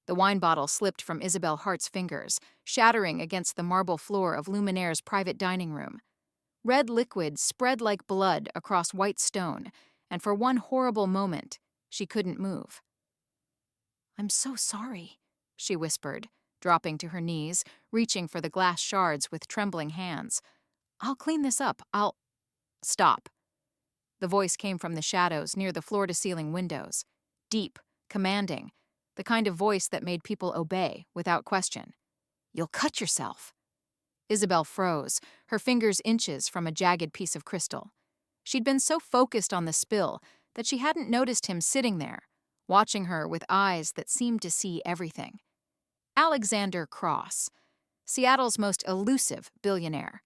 The wine bottle slipped from Isabelle Hart's fingers, shattering against the marble floor of Luminaire's private dining room. Red liquid spread like blood across white stone, and for one horrible moment, she couldn't move. "I'm so sorry," she whispered, dropping to her knees, reaching for the glass shards with trembling hands. "I'll clean this up. Stop." The voice came from the shadows near the floor-to-ceiling windows. Deep, commanding, the kind of voice that made people obey without question. "You'll cut yourself." Isabelle froze, her fingers inches from a jagged piece of crystal. She'd been so focused on the spill that she hadn't noticed him sitting there, watching her with eyes that seemed to see everything. Alexander Cross, Seattle's most elusive billionaire.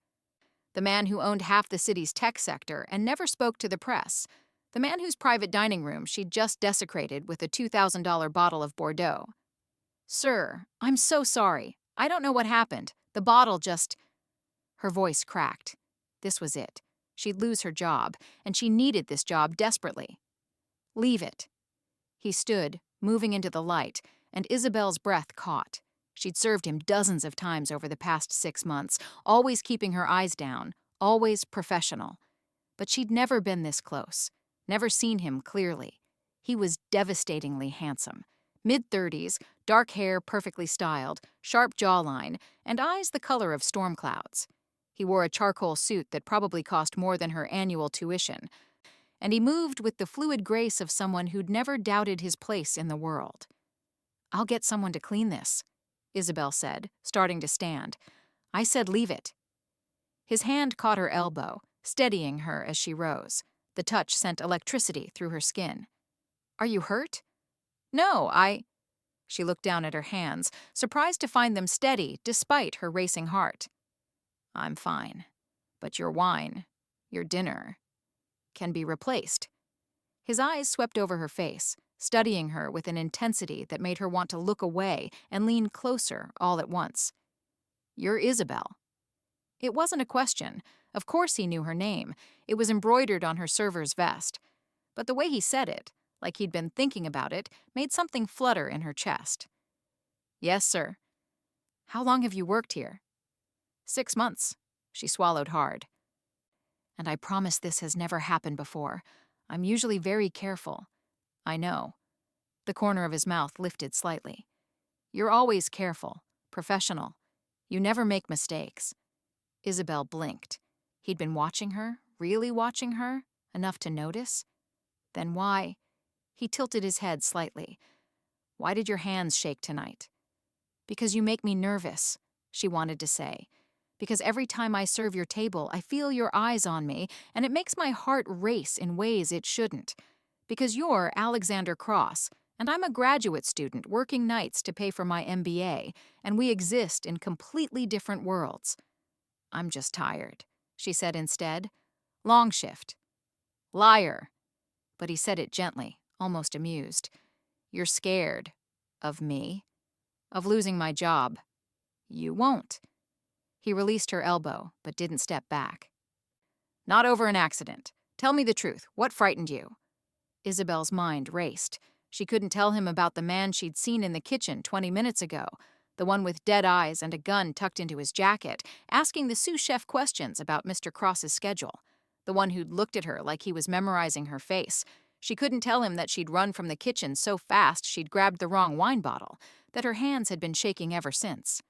The man who owned half the city's tech sector and never spoke to the press. The man whose private dining room she'd just desecrated with a $2,000 bottle of Bordeaux. "Sir, I'm so sorry. I don't know what happened. The bottle just—" Her voice cracked. This was it. She'd lose her job, and she needed this job desperately. "Leave it." He stood, moving into the light, and Isabelle's breath caught. She'd served him dozens of times over the past 6 months, always keeping her eyes down, always professional. But she'd never been this close, never seen him clearly. He was devastatingly handsome. Mid-30s, dark hair perfectly styled, sharp jawline, and eyes the color of storm clouds. He wore a charcoal suit that probably cost more than her annual tuition, and he moved with the fluid grace of someone who'd never doubted his place in the world. "I'll get someone to clean this," Isabelle said, starting to stand. "I said leave it." His hand caught her elbow, steadying her as she rose. The touch sent electricity through her skin. "Are you hurt?" "No, She looked down at her hands, surprised to find them steady despite her racing heart. "I'm fine, but your wine, your dinner, can be replaced." His eyes swept over her face, studying her with an intensity that made her want to look away and lean closer all at once. "You're Isabelle." It wasn't a question. Of course he knew her name. It was embroidered on her server's vest. But the way he said it, like he'd been thinking about it, made something flutter in her chest. "Yes, sir." "How long have you worked here?" 6 months. She swallowed hard. "And I promise this has never happened before. I'm usually very careful." "I know." The corner of his mouth lifted slightly. "You're always careful, professional. You never make mistakes." Isabelle blinked. He'd been watching her, really watching her, enough to notice? Then why? He tilted his head slightly. "Why did your hands shake tonight?" "Because you make me nervous," she wanted to say. "Because every time I serve your table, I feel your eyes on me, and it makes my heart race in ways it shouldn't. Because you're Alexander Cross, and I'm a graduate student working nights to pay for my MBA, and we exist in completely different worlds." "I'm just tired," she said instead. "Long shift." "Liar." But he said it gently, almost amused. "You're scared. Of me? Of losing my job. You won't." He released her elbow, but didn't step back. "Not over an accident. Tell me the truth. What frightened you?" Isabelle's mind raced. She couldn't tell him about the man she'd seen in the kitchen 20 minutes ago, the one with dead eyes and a gun tucked into his jacket, asking the sous chef questions about Mr. Cross's schedule, the one who'd looked at her like he was memorizing her face. She couldn't tell him that she'd run from the kitchen so fast she'd grabbed the wrong wine bottle, that her hands had been shaking ever since.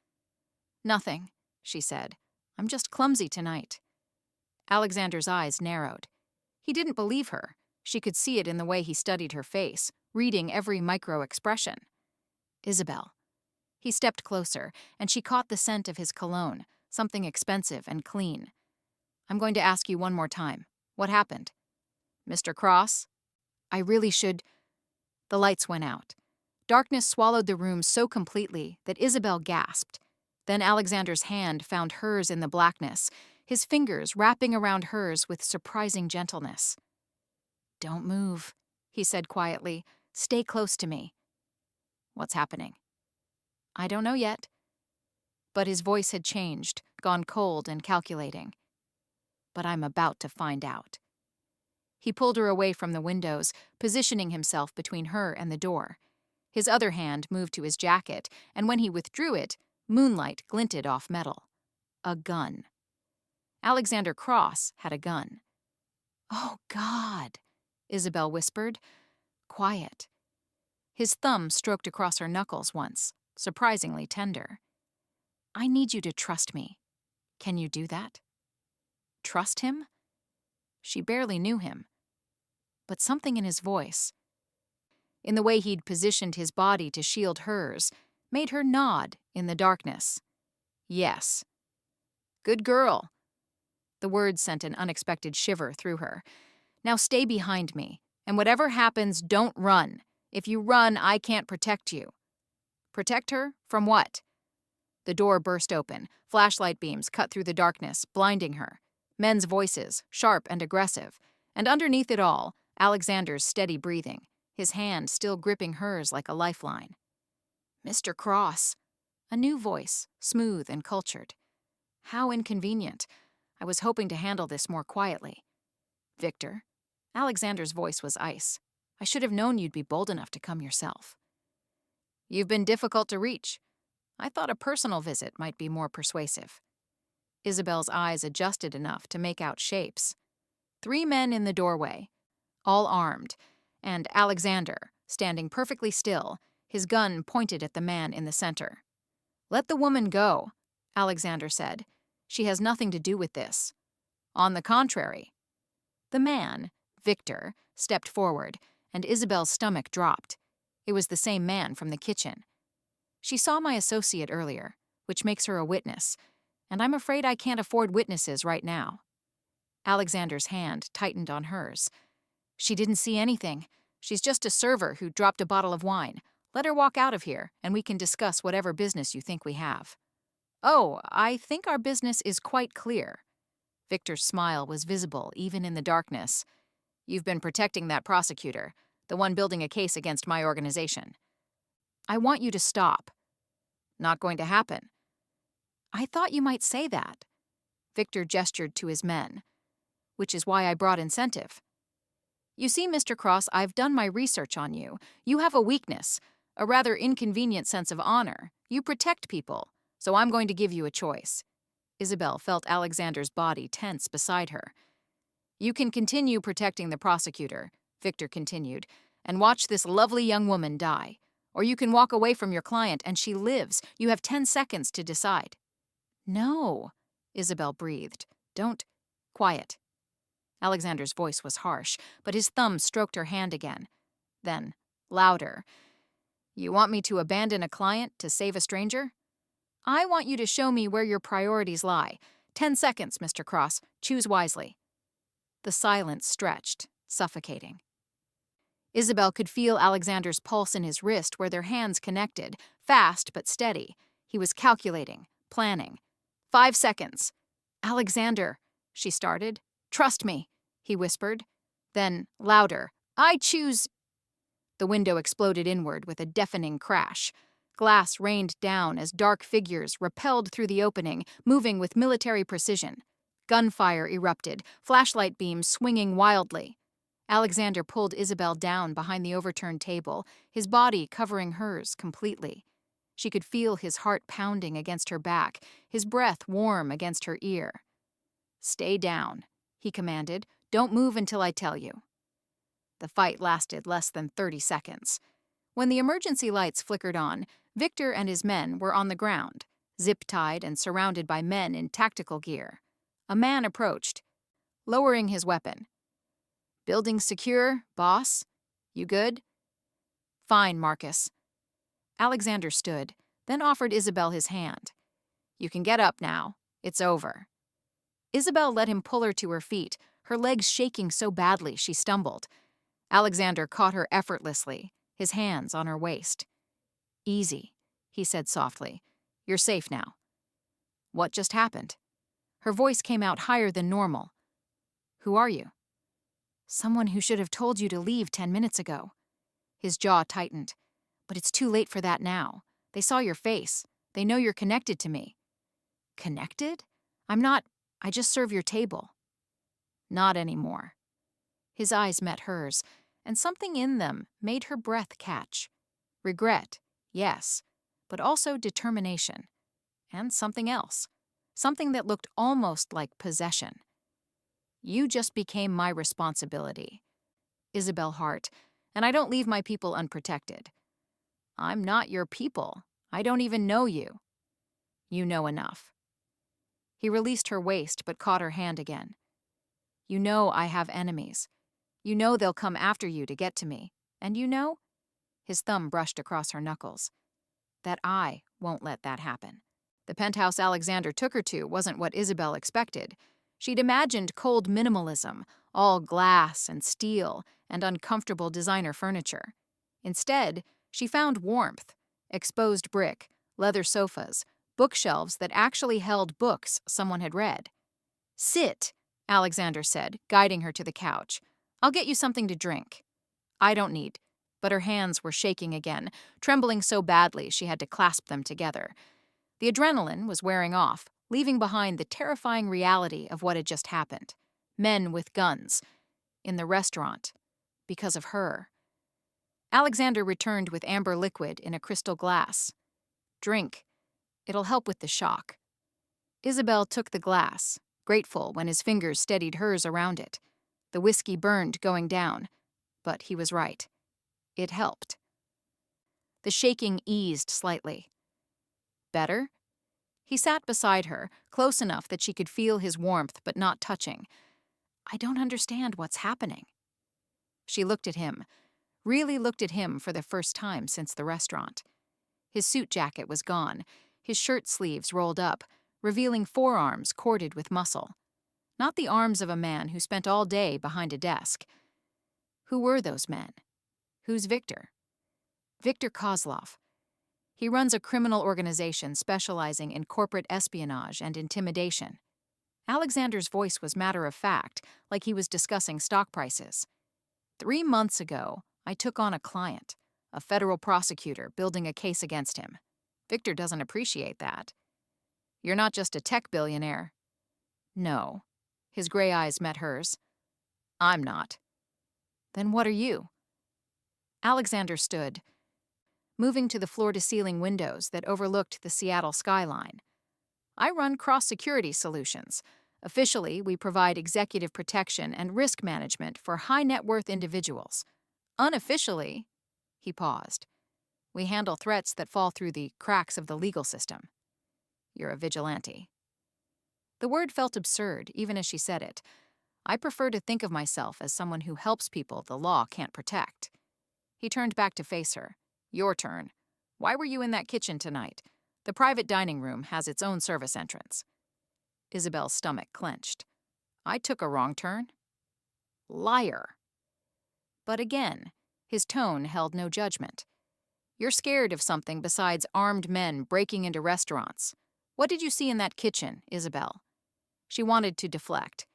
"Nothing," she said. "I'm just clumsy tonight." Alexander's eyes narrowed. He didn't believe her. She could see it in the way he studied her face, reading every micro-expression. "Isabelle." He stepped closer, and she caught the scent of his cologne, something expensive and clean. "I'm going to ask you one more time. What happened?" "Mr. Cross?" "I really should—" The lights went out. Darkness swallowed the room so completely that Isabelle gasped. Then Alexander's hand found hers in the blackness, his fingers wrapping around hers with surprising gentleness. "Don't move," he said quietly. "Stay close to me." "What's happening?" "I don't know yet." But his voice had changed, gone cold and calculating. "But I'm about to find out." He pulled her away from the windows, positioning himself between her and the door. His other hand moved to his jacket, and when he withdrew it, moonlight glinted off metal. A gun. Alexander Cross had a gun. "Oh, God," Isabelle whispered. Quiet. His thumb stroked across her knuckles once, surprisingly tender. "I need you to trust me. Can you do that?" Trust him? She barely knew him. But something in his voice, in the way he'd positioned his body to shield hers, made her nod in the darkness. Yes. Good girl. The words sent an unexpected shiver through her. Now stay behind me, and whatever happens, don't run. If you run, I can't protect you. Protect her? From what? The door burst open. Flashlight beams cut through the darkness, blinding her. Men's voices, sharp and aggressive. And underneath it all, Alexander's steady breathing, his hand still gripping hers like a lifeline. "Mr. Cross." A new voice, smooth and cultured. How inconvenient. I was hoping to handle this more quietly. "Victor." Alexander's voice was ice. "I should have known you'd be bold enough to come yourself." "You've been difficult to reach. I thought a personal visit might be more persuasive." Isabelle's eyes adjusted enough to make out shapes. 3 men in the doorway, all armed, and Alexander, standing perfectly still, his gun pointed at the man in the center. "Let the woman go," Alexander said. "She has nothing to do with this." "On the contrary." The man, Victor, stepped forward, and Isabelle's stomach dropped. It was the same man from the kitchen. "She saw my associate earlier, which makes her a witness, and I'm afraid I can't afford witnesses right now." Alexander's hand tightened on hers. "She didn't see anything. She's just a server who dropped a bottle of wine. Let her walk out of here, and we can discuss whatever business you think we have." "Oh, I think our business is quite clear." Victor's smile was visible even in the darkness. "You've been protecting that prosecutor, the one building a case against my organization." "I want you to stop." "Not going to happen." "I thought you might say that." Victor gestured to his men. "Which is why I brought incentive. You see, Mr. Cross, I've done my research on you. You have a weakness, a rather inconvenient sense of honor. You protect people, so I'm going to give you a choice." Isabelle felt Alexander's body tense beside her. "You can continue protecting the prosecutor," Victor continued, "and watch this lovely young woman die. Or you can walk away from your client and she lives. You have 10 seconds to decide." "No," Isabelle breathed. "Don't—" "Quiet." Alexander's voice was harsh, but his thumb stroked her hand again. Then, louder. "You want me to abandon a client to save a stranger?" "I want you to show me where your priorities lie. 10 seconds, Mr. Cross. Choose wisely." The silence stretched, suffocating. Isabelle could feel Alexander's pulse in his wrist where their hands connected, fast but steady. He was calculating, planning. 5 seconds. "Alexander," she started. "Trust me," he whispered. Then, louder. "I choose—" The window exploded inward with a deafening crash. Glass rained down as dark figures repelled through the opening, moving with military precision. Gunfire erupted, flashlight beams swinging wildly. Alexander pulled Isabelle down behind the overturned table, his body covering hers completely. She could feel his heart pounding against her back, his breath warm against her ear. "Stay down," he commanded. "Don't move until I tell you." The fight lasted less than 30 seconds. When the emergency lights flickered on, Victor and his men were on the ground, zip-tied and surrounded by men in tactical gear. A man approached, lowering his weapon. "Building secure, boss? You good?" "Fine, Marcus." Alexander stood, then offered Isabelle his hand. "You can get up now. It's over." Isabelle let him pull her to her feet, her legs shaking so badly she stumbled. Alexander caught her effortlessly, his hands on her waist. "Easy," he said softly. "You're safe now." "What just happened?" Her voice came out higher than normal. "Who are you?" "Someone who should have told you to leave 10 minutes ago." His jaw tightened. "But it's too late for that now. They saw your face. They know you're connected to me." "Connected? I'm not. I just serve your table." "Not anymore." His eyes met hers, and something in them made her breath catch. Regret, yes, but also determination. And something else. Something that looked almost like possession. You just became my responsibility, Isabelle Hart, and I don't leave my people unprotected. I'm not your people. I don't even know you. You know enough. He released her waist but caught her hand again. You know I have enemies. You know they'll come after you to get to me. And you know, his thumb brushed across her knuckles, that I won't let that happen. The penthouse Alexander took her to wasn't what Isabelle expected. She'd imagined cold minimalism, all glass and steel and uncomfortable designer furniture. Instead, she found warmth, exposed brick, leather sofas, bookshelves that actually held books someone had read. Sit, Alexander said, guiding her to the couch. I'll get you something to drink. I don't need. But her hands were shaking again, trembling so badly she had to clasp them together. The adrenaline was wearing off, leaving behind the terrifying reality of what had just happened. Men with guns. In the restaurant. Because of her. Alexander returned with amber liquid in a crystal glass. Drink. It'll help with the shock. Isabelle took the glass, grateful when his fingers steadied hers around it. The whiskey burned going down, but he was right. It helped. The shaking eased slightly. Better? He sat beside her, close enough that she could feel his warmth but not touching. I don't understand what's happening. She looked at him, really looked at him for the first time since the restaurant. His suit jacket was gone, his shirt sleeves rolled up, revealing forearms corded with muscle. Not the arms of a man who spent all day behind a desk. Who were those men? Who's Victor? Victor Kozlov. He runs a criminal organization specializing in corporate espionage and intimidation. Alexander's voice was matter-of-fact, like he was discussing stock prices. 3 months ago, I took on a client, a federal prosecutor building a case against him. Victor doesn't appreciate that. You're not just a tech billionaire. No. His gray eyes met hers. I'm not. Then what are you? Alexander stood, moving to the floor-to-ceiling windows that overlooked the Seattle skyline. I run cross-security solutions. Officially, we provide executive protection and risk management for high-net-worth individuals. Unofficially, he paused, we handle threats that fall through the cracks of the legal system. You're a vigilante. The word felt absurd, even as she said it. I prefer to think of myself as someone who helps people the law can't protect. He turned back to face her. Your turn. Why were you in that kitchen tonight? The private dining room has its own service entrance. Isabelle's stomach clenched. I took a wrong turn? Liar. But again, his tone held no judgment. You're scared of something besides armed men breaking into restaurants. What did you see in that kitchen, Isabelle? She wanted to deflect,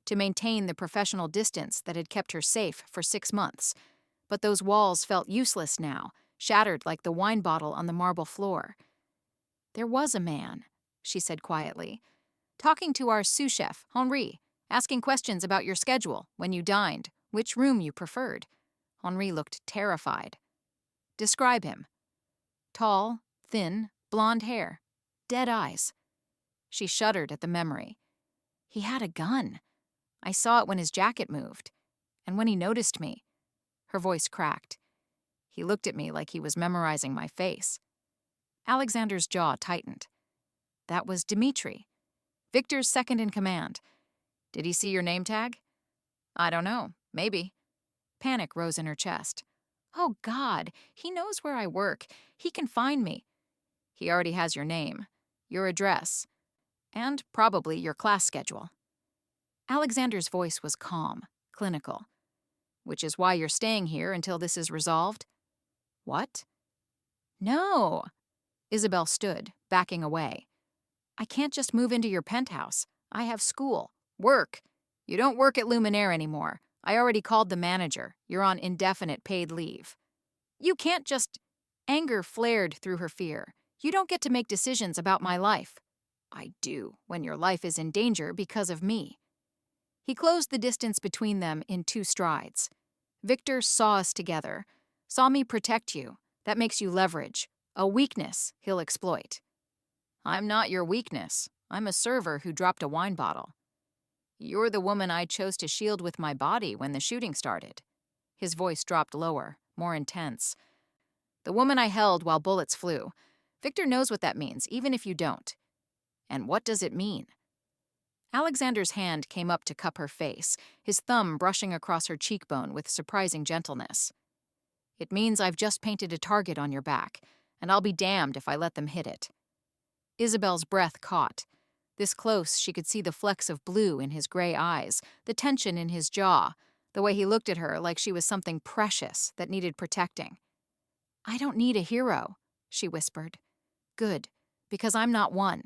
to maintain the professional distance that had kept her safe for 6 months. But those walls felt useless now, shattered like the wine bottle on the marble floor. There was a man, she said quietly, talking to our sous chef, Henri, asking questions about your schedule, when you dined, which room you preferred. Henri looked terrified. Describe him. Tall, thin, blonde hair, dead eyes. She shuddered at the memory. He had a gun. I saw it when his jacket moved. And when he noticed me. Her voice cracked. He looked at me like he was memorizing my face. Alexander's jaw tightened. That was Dmitri, Victor's second in command. Did he see your name tag? I don't know. Maybe. Panic rose in her chest. Oh, God, he knows where I work. He can find me. He already has your name, your address, and probably your class schedule. Alexander's voice was calm, clinical. Which is why you're staying here until this is resolved? What? No. Isabelle stood, backing away. I can't just move into your penthouse. I have school, work. You don't work at Luminaire anymore. I already called the manager. You're on indefinite paid leave. You can't just... Anger flared through her fear. You don't get to make decisions about my life. I do, when your life is in danger because of me. He closed the distance between them in 2 strides. Victor saw us together, saw me protect you, That makes you leverage, a weakness he'll exploit. I'm not your weakness. I'm a server who dropped a wine bottle. You're the woman I chose to shield with my body when the shooting started. His voice dropped lower, more intense. The woman I held while bullets flew. Victor knows what that means, even if you don't. And what does it mean? Alexander's hand came up to cup her face, his thumb brushing across her cheekbone with surprising gentleness. It means I've just painted a target on your back, and I'll be damned if I let them hit it. Isabelle's breath caught. This close, she could see the flecks of blue in his gray eyes, the tension in his jaw, the way he looked at her like she was something precious that needed protecting. I don't need a hero, she whispered. Good, because I'm not one.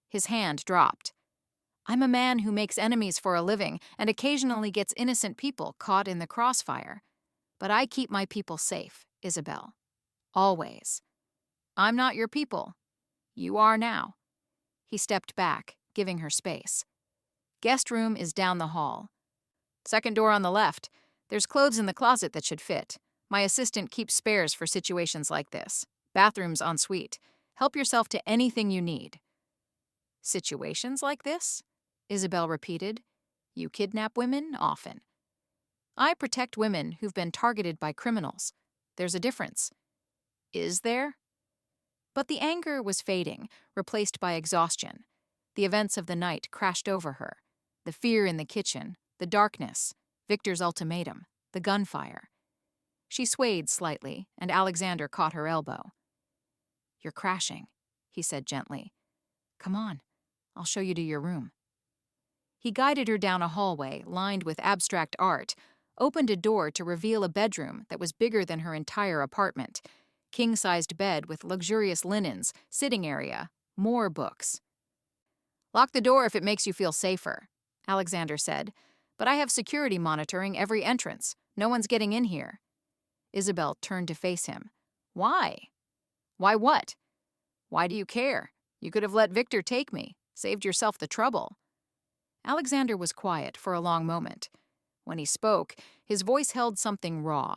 His hand dropped. I'm a man who makes enemies for a living and occasionally gets innocent people caught in the crossfire. But I keep my people safe, Isabelle. Always. I'm not your people. You are now. He stepped back, giving her space. Guest room is down the hall. Second door on the left. There's clothes in the closet that should fit. My assistant keeps spares for situations like this. Bathroom's en suite. Help yourself to anything you need. Situations like this? Isabelle repeated. You kidnap women often. I protect women who've been targeted by criminals. There's a difference. Is there? But the anger was fading, replaced by exhaustion. The events of the night crashed over her. The fear in the kitchen, the darkness, Victor's ultimatum, the gunfire. She swayed slightly, and Alexander caught her elbow. You're crashing, he said gently. Come on, I'll show you to your room. He guided her down a hallway lined with abstract art, opened a door to reveal a bedroom that was bigger than her entire apartment. King-sized bed with luxurious linens, sitting area, more books. Lock the door if it makes you feel safer, Alexander said, but I have security monitoring every entrance. No one's getting in here. Isabelle turned to face him. Why? Why what? Why do you care? You could have let Victor take me, saved yourself the trouble. Alexander was quiet for a long moment. When he spoke, his voice held something raw,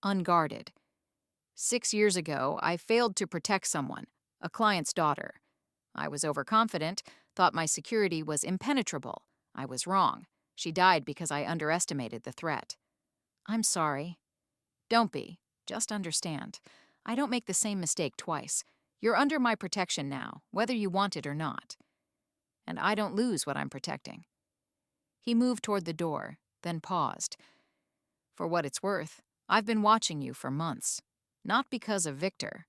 unguarded. 6 years ago, I failed to protect someone, a client's daughter. I was overconfident, thought my security was impenetrable. I was wrong. She died because I underestimated the threat. I'm sorry. Don't be. Just understand. I don't make the same mistake twice. You're under my protection now, whether you want it or not. And I don't lose what I'm protecting. He moved toward the door, then paused. For what it's worth, I've been watching you for months. Not because of Victor.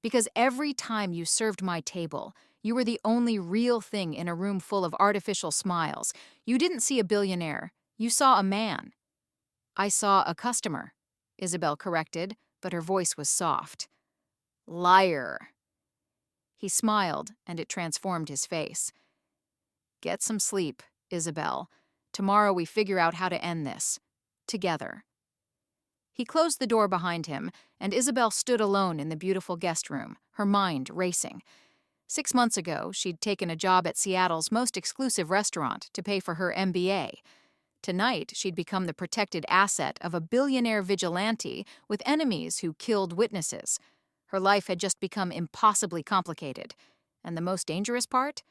Because every time you served my table, you were the only real thing in a room full of artificial smiles. You didn't see a billionaire. You saw a man. I saw a customer, Isabelle corrected, but her voice was soft. Liar. He smiled, and it transformed his face. Get some sleep, Isabelle. Tomorrow we figure out how to end this. Together. He closed the door behind him, and Isabelle stood alone in the beautiful guest room, her mind racing. 6 months ago, she'd taken a job at Seattle's most exclusive restaurant to pay for her MBA. Tonight, she'd become the protected asset of a billionaire vigilante with enemies who killed witnesses. Her life had just become impossibly complicated. And the most dangerous part?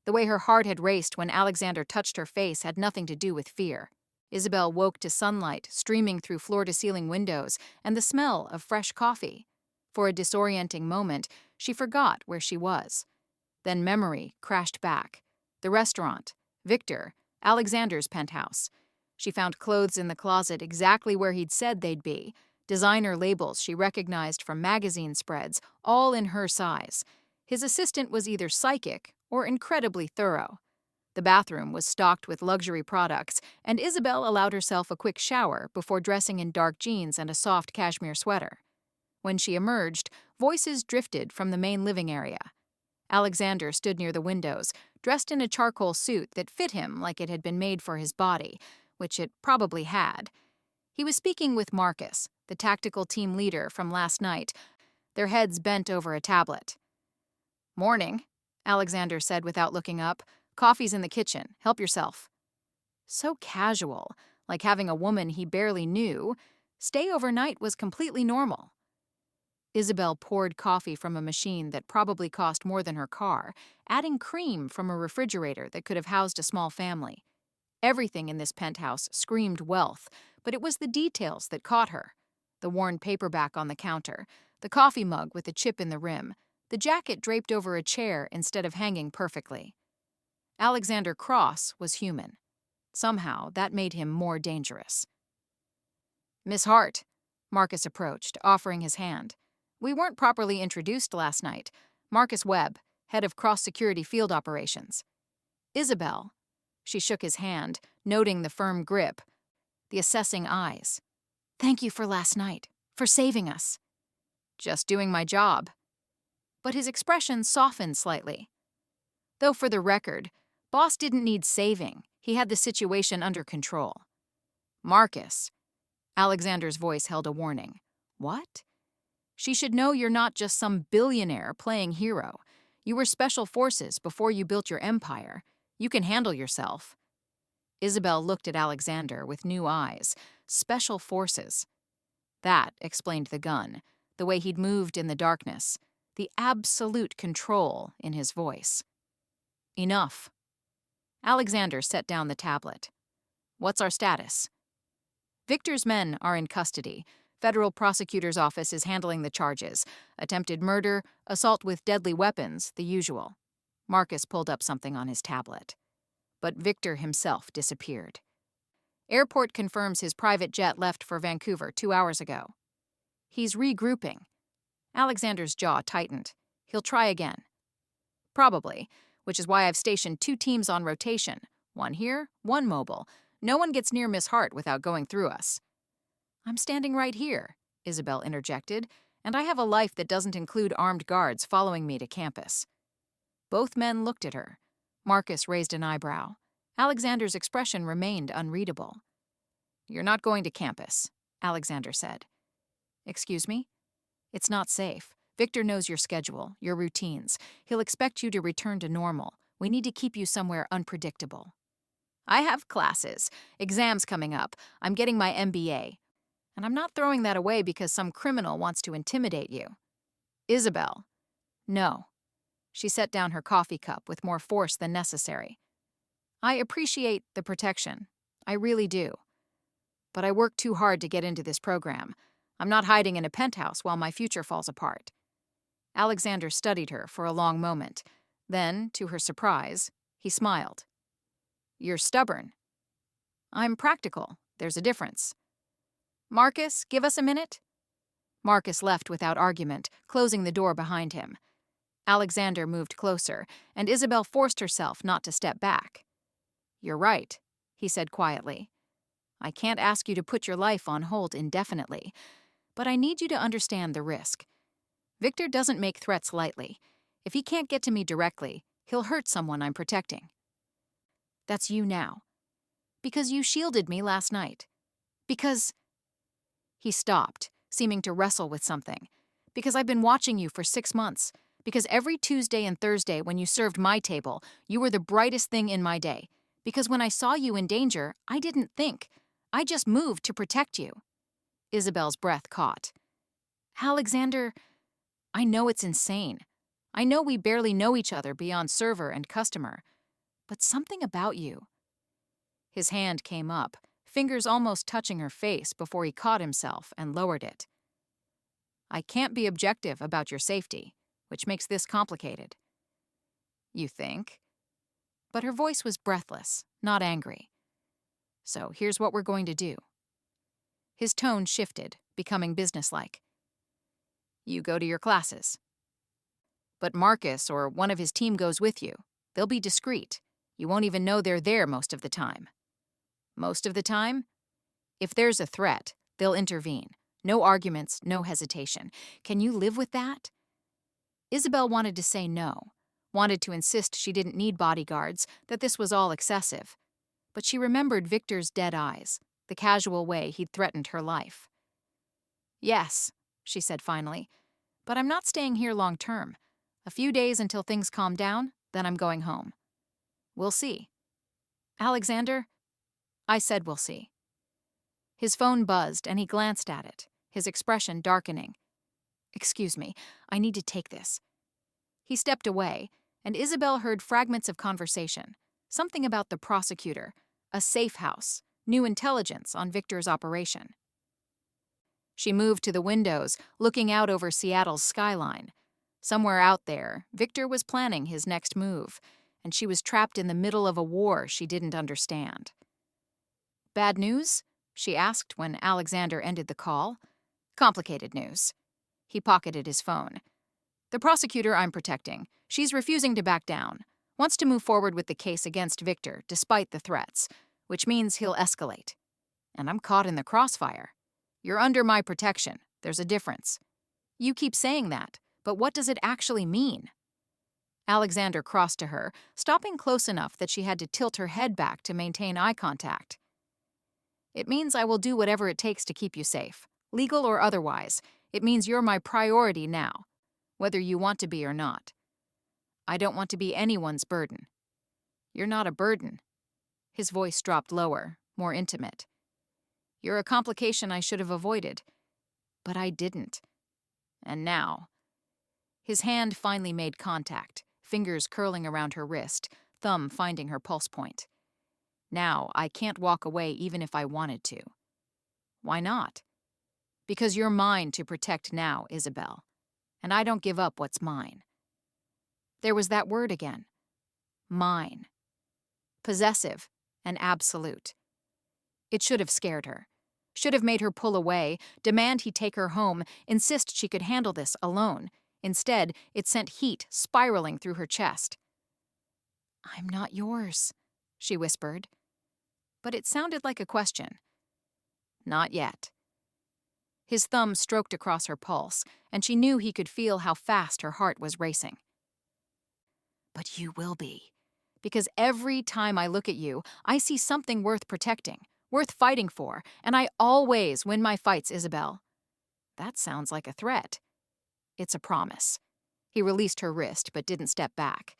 The way her heart had raced when Alexander touched her face had nothing to do with fear. Isabelle woke to sunlight streaming through floor-to-ceiling windows and the smell of fresh coffee. For a disorienting moment, she forgot where she was. Then memory crashed back. The restaurant, Victor, Alexander's penthouse. She found clothes in the closet exactly where he'd said they'd be. Designer labels she recognized from magazine spreads, all in her size. His assistant was either psychic or incredibly thorough. The bathroom was stocked with luxury products, and Isabelle allowed herself a quick shower before dressing in dark jeans and a soft cashmere sweater. When she emerged, voices drifted from the main living area. Alexander stood near the windows, dressed in a charcoal suit that fit him like it had been made for his body, which it probably had. He was speaking with Marcus, the tactical team leader from last night, their heads bent over a tablet. Morning, Alexander said without looking up. Coffee's in the kitchen. Help yourself. So casual, like having a woman he barely knew. Stay overnight was completely normal. Isabelle poured coffee from a machine that probably cost more than her car, adding cream from a refrigerator that could have housed a small family. Everything in this penthouse screamed wealth, but it was the details that caught her. The worn paperback on the counter, the coffee mug with a chip in the rim, the jacket draped over a chair instead of hanging perfectly. Alexander Cross was human. Somehow, that made him more dangerous. "Miss Hart," Marcus approached, offering his hand. "We weren't properly introduced last night. Marcus Webb, head of cross-security field operations." "Isabelle." She shook his hand, noting the firm grip, the assessing eyes. "Thank you for last night, for saving us." "Just doing my job." But his expression softened slightly. Though for the record, Boss didn't need saving. He had the situation under control. "Marcus." Alexander's voice held a warning. "What?" "She should know you're not just some billionaire playing hero. You were special forces before you built your empire. You can handle yourself." Isabelle looked at Alexander with new eyes. Special forces. That explained the gun, the way he'd moved in the darkness, the absolute control in his voice. "Enough." Alexander set down the tablet. "What's our status?" "Victor's men are in custody. Federal prosecutor's office is handling the charges. Attempted murder, assault with deadly weapons, the usual." Marcus pulled up something on his tablet. But Victor himself disappeared. "Airport confirms his private jet left for Vancouver 2 hours ago." "He's regrouping." Alexander's jaw tightened. "He'll try again." "Probably, which is why I've stationed 2 teams on rotation. One here, one mobile. No one gets near Miss Hart without going through us." "I'm standing right here," Isabelle interjected, "and I have a life that doesn't include armed guards following me to campus." Both men looked at her. Marcus raised an eyebrow. Alexander's expression remained unreadable. "You're not going to campus," Alexander said. "Excuse me?" "It's not safe. Victor knows your schedule, your routines. He'll expect you to return to normal. We need to keep you somewhere unpredictable." "I have classes, exams coming up. I'm getting my MBA. And I'm not throwing that away because some criminal wants to intimidate you." "Isabelle." "No." She set down her coffee cup with more force than necessary. "I appreciate the protection. I really do. But I worked too hard to get into this program. I'm not hiding in a penthouse while my future falls apart." Alexander studied her for a long moment. Then, to her surprise, he smiled. "You're stubborn." "I'm practical. There's a difference." "Marcus, give us a minute." Marcus left without argument, closing the door behind him. Alexander moved closer, and Isabelle forced herself not to step back. "You're right," he said quietly. "I can't ask you to put your life on hold indefinitely, but I need you to understand the risk. Victor doesn't make threats lightly. If he can't get to me directly, he'll hurt someone I'm protecting. That's you now. Because you shielded me last night. Because—" He stopped, seeming to wrestle with something. "Because I've been watching you for 6 months. Because every Tuesday and Thursday when you served my table, you were the brightest thing in my day. Because when I saw you in danger, I didn't think. I just moved to protect you." Isabelle's breath caught. "Alexander, I know it's insane. I know we barely know each other beyond server and customer. But something about you." His hand came up, fingers almost touching her face before he caught himself and lowered it. "I can't be objective about your safety, which makes this complicated." "You think?" But her voice was breathless, not angry. "So here's what we're going to do." His tone shifted, becoming businesslike. "You go to your classes. But Marcus or one of his team goes with you. They'll be discreet. You won't even know they're there most of the time." "Most of the time?" "If there's a threat, they'll intervene. No arguments, no hesitation. Can you live with that?" Isabelle wanted to say no, wanted to insist she didn't need bodyguards, that this was all excessive. But she remembered Victor's dead eyes, the casual way he'd threatened her life. "Yes," she said finally, "but I'm not staying here long term. A few days until things calm down, then I'm going home." "We'll see." "Alexander?" "I said we'll see." His phone buzzed and he glanced at it, his expression darkening. Excuse me, I need to take this. He stepped away, and Isabelle heard fragments of conversation. Something about the prosecutor, a safe house, new intelligence on Victor's operation. She moved to the windows, looking out over Seattle's skyline. Somewhere out there, Victor was planning his next move, and she was trapped in the middle of a war she didn't understand. Bad news? She asked when Alexander ended the call. Complicated news. He pocketed his phone. The prosecutor I'm protecting, she's refusing to back down, wants to move forward with the case against Victor despite the threats, which means he'll escalate. And I'm caught in the crossfire. You're under my protection. There's a difference. You keep saying that, but what does it actually mean? Alexander crossed to her, stopping close enough that she had to tilt her head back to maintain eye contact. It means I will do whatever it takes to keep you safe, legal or otherwise. It means you're my priority now, whether you want to be or not. I don't want to be anyone's burden. You're not a burden. His voice dropped lower, more intimate. You're a complication I should have avoided, but I didn't. And now. His hand finally made contact, fingers curling around her wrist, thumb finding her pulse point. Now I can't walk away even if I wanted to. Why not? Because you're mine to protect now, Isabelle, and I don't give up what's mine. There was that word again. Mine. Possessive and absolute. It should have scared her. Should have made her pull away, demand he take her home, insist she could handle this alone. Instead, it sent heat spiraling through her chest. I'm not yours, she whispered. But it sounded like a question. Not yet. His thumb stroked across her pulse, and she knew he could feel how fast her heart was racing. But you will be. Because every time I look at you, I see something worth protecting, worth fighting for, and I always win my fights, Isabelle. That sounds like a threat. It's a promise. He released her wrist, but didn't step back.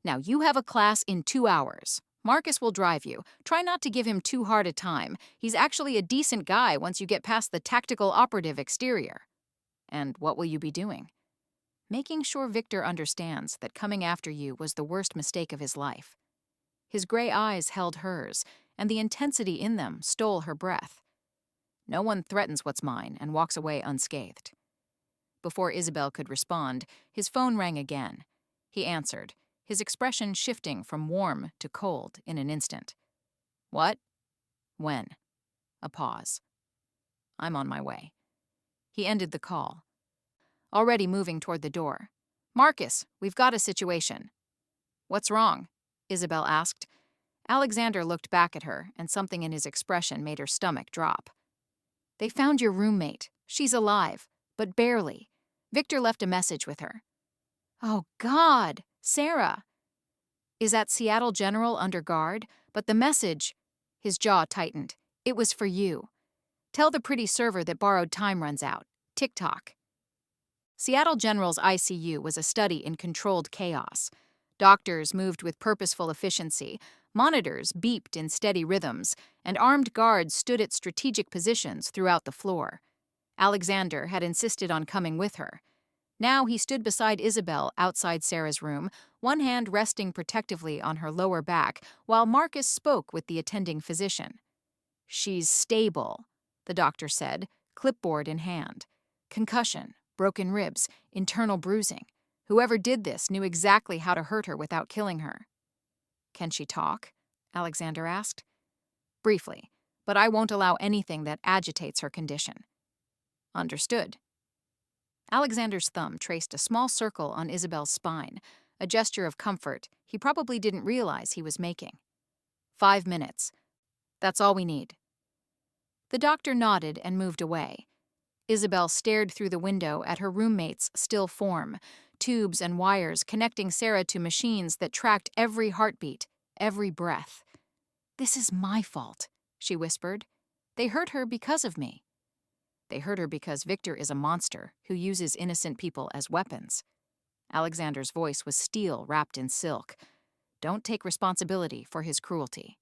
Now you have a class in 2 hours. Marcus will drive you. Try not to give him too hard a time. He's actually a decent guy once you get past the tactical operative exterior. And what will you be doing? Making sure Victor understands that coming after you was the worst mistake of his life. His gray eyes held hers, and the intensity in them stole her breath. No one threatens what's mine and walks away unscathed. Before Isabelle could respond, his phone rang again. He answered, his expression shifting from warm to cold in an instant. What? When? A pause. I'm on my way. He ended the call. Already moving toward the door. Marcus, we've got a situation. What's wrong? Isabelle asked. Alexander looked back at her, and something in his expression made her stomach drop. They found your roommate. She's alive, but barely. Victor left a message with her. Oh, God! Sarah! Is that Seattle General under guard? But the message... His jaw tightened. It was for you. Tell the pretty server that borrowed time runs out. Tick-tock. Seattle General's ICU was a study in controlled chaos. Doctors moved with purposeful efficiency, monitors beeped in steady rhythms, and armed guards stood at strategic positions throughout the floor. Alexander had insisted on coming with her. Now he stood beside Isabelle outside Sarah's room, one hand resting protectively on her lower back, while Marcus spoke with the attending physician. She's stable, the doctor said, clipboard in hand. Concussion, broken ribs, internal bruising. Whoever did this knew exactly how to hurt her without killing her. Can she talk? Alexander asked. Briefly, but I won't allow anything that agitates her condition. Understood. Alexander's thumb traced a small circle on Isabelle's spine, a gesture of comfort he probably didn't realize he was making. 5 minutes. That's all we need. The doctor nodded and moved away. Isabelle stared through the window at her roommate's still form, tubes and wires connecting Sarah to machines that tracked every heartbeat, every breath. This is my fault, she whispered. They hurt her because of me. They hurt her because Victor is a monster who uses innocent people as weapons. Alexander's voice was steel wrapped in silk. Don't take responsibility for his cruelty.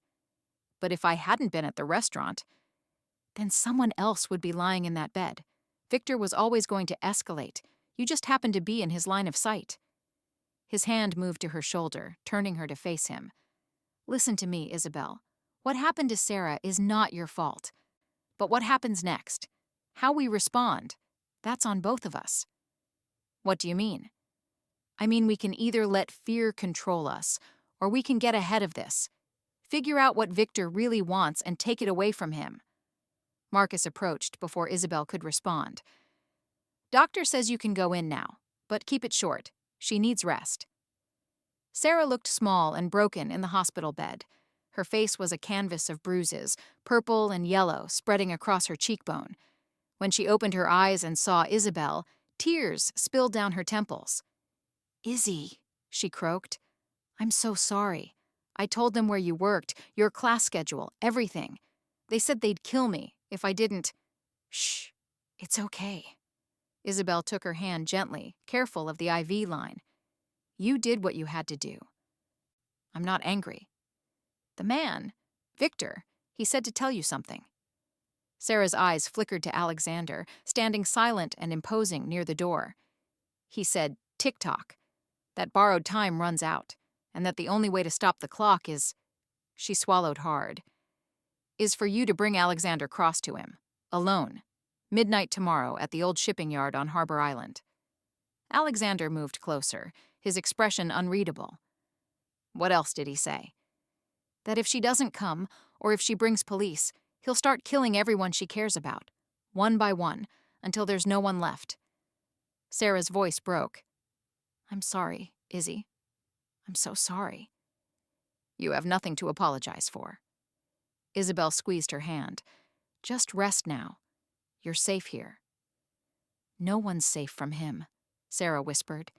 But if I hadn't been at the restaurant, then someone else would be lying in that bed. Victor was always going to escalate. You just happened to be in his line of sight. His hand moved to her shoulder, turning her to face him. Listen to me, Isabelle. What happened to Sarah is not your fault. But what happens next? How we respond? That's on both of us. What do you mean? I mean, we can either let fear control us, or we can get ahead of this. Figure out what Victor really wants and take it away from him. Marcus approached before Isabelle could respond. Doctor says you can go in now, but keep it short. She needs rest. Sarah looked small and broken in the hospital bed. Her face was a canvas of bruises, purple and yellow, spreading across her cheekbone. When she opened her eyes and saw Isabelle, tears spilled down her temples. Izzy, she croaked. I'm so sorry. I told them where you worked, your class schedule, everything. They said they'd kill me if I didn't. Shh, it's okay. Isabelle took her hand gently, careful of the IV line. You did what you had to do. I'm not angry. The man, Victor, he said to tell you something. Sarah's eyes flickered to Alexander, standing silent and imposing near the door. He said, tick-tock, that borrowed time runs out, and that the only way to stop the clock is, she swallowed hard, is for you to bring Alexander Cross to him, alone, midnight tomorrow at the old shipping yard on Harbor Island. Alexander moved closer, his expression unreadable. What else did he say? That if she doesn't come, or if she brings police, he'll start killing everyone she cares about, one by one, until there's no one left. Sarah's voice broke. I'm sorry, Izzy. I'm so sorry. You have nothing to apologize for. Isabelle squeezed her hand. Just rest now. You're safe here. No one's safe from him, Sarah whispered.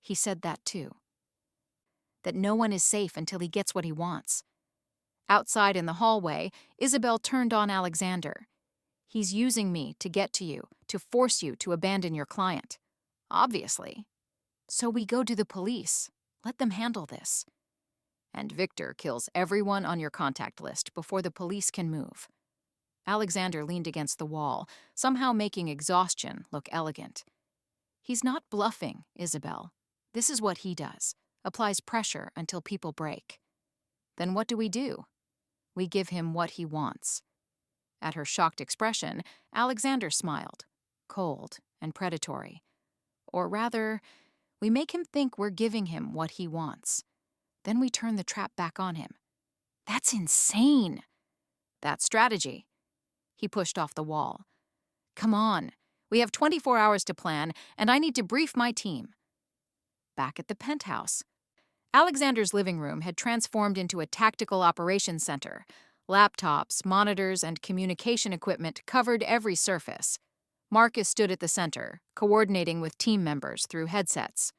He said that too. That no one is safe until he gets what he wants. Outside in the hallway, Isabelle turned on Alexander. He's using me to get to you, to force you to abandon your client. Obviously. So we go to the police. Let them handle this. And Victor kills everyone on your contact list before the police can move. Alexander leaned against the wall, somehow making exhaustion look elegant. He's not bluffing, Isabelle. This is what he does. Applies pressure until people break. Then what do? We give him what he wants. At her shocked expression, Alexander smiled, cold and predatory. Or rather, we make him think we're giving him what he wants. Then we turn the trap back on him. That's insane. That's strategy. He pushed off the wall. Come on. We have 24 hours to plan, and I need to brief my team. Back at the penthouse. Alexander's living room had transformed into a tactical operations center. Laptops, monitors, and communication equipment covered every surface. Marcus stood at the center, coordinating with team members through headsets.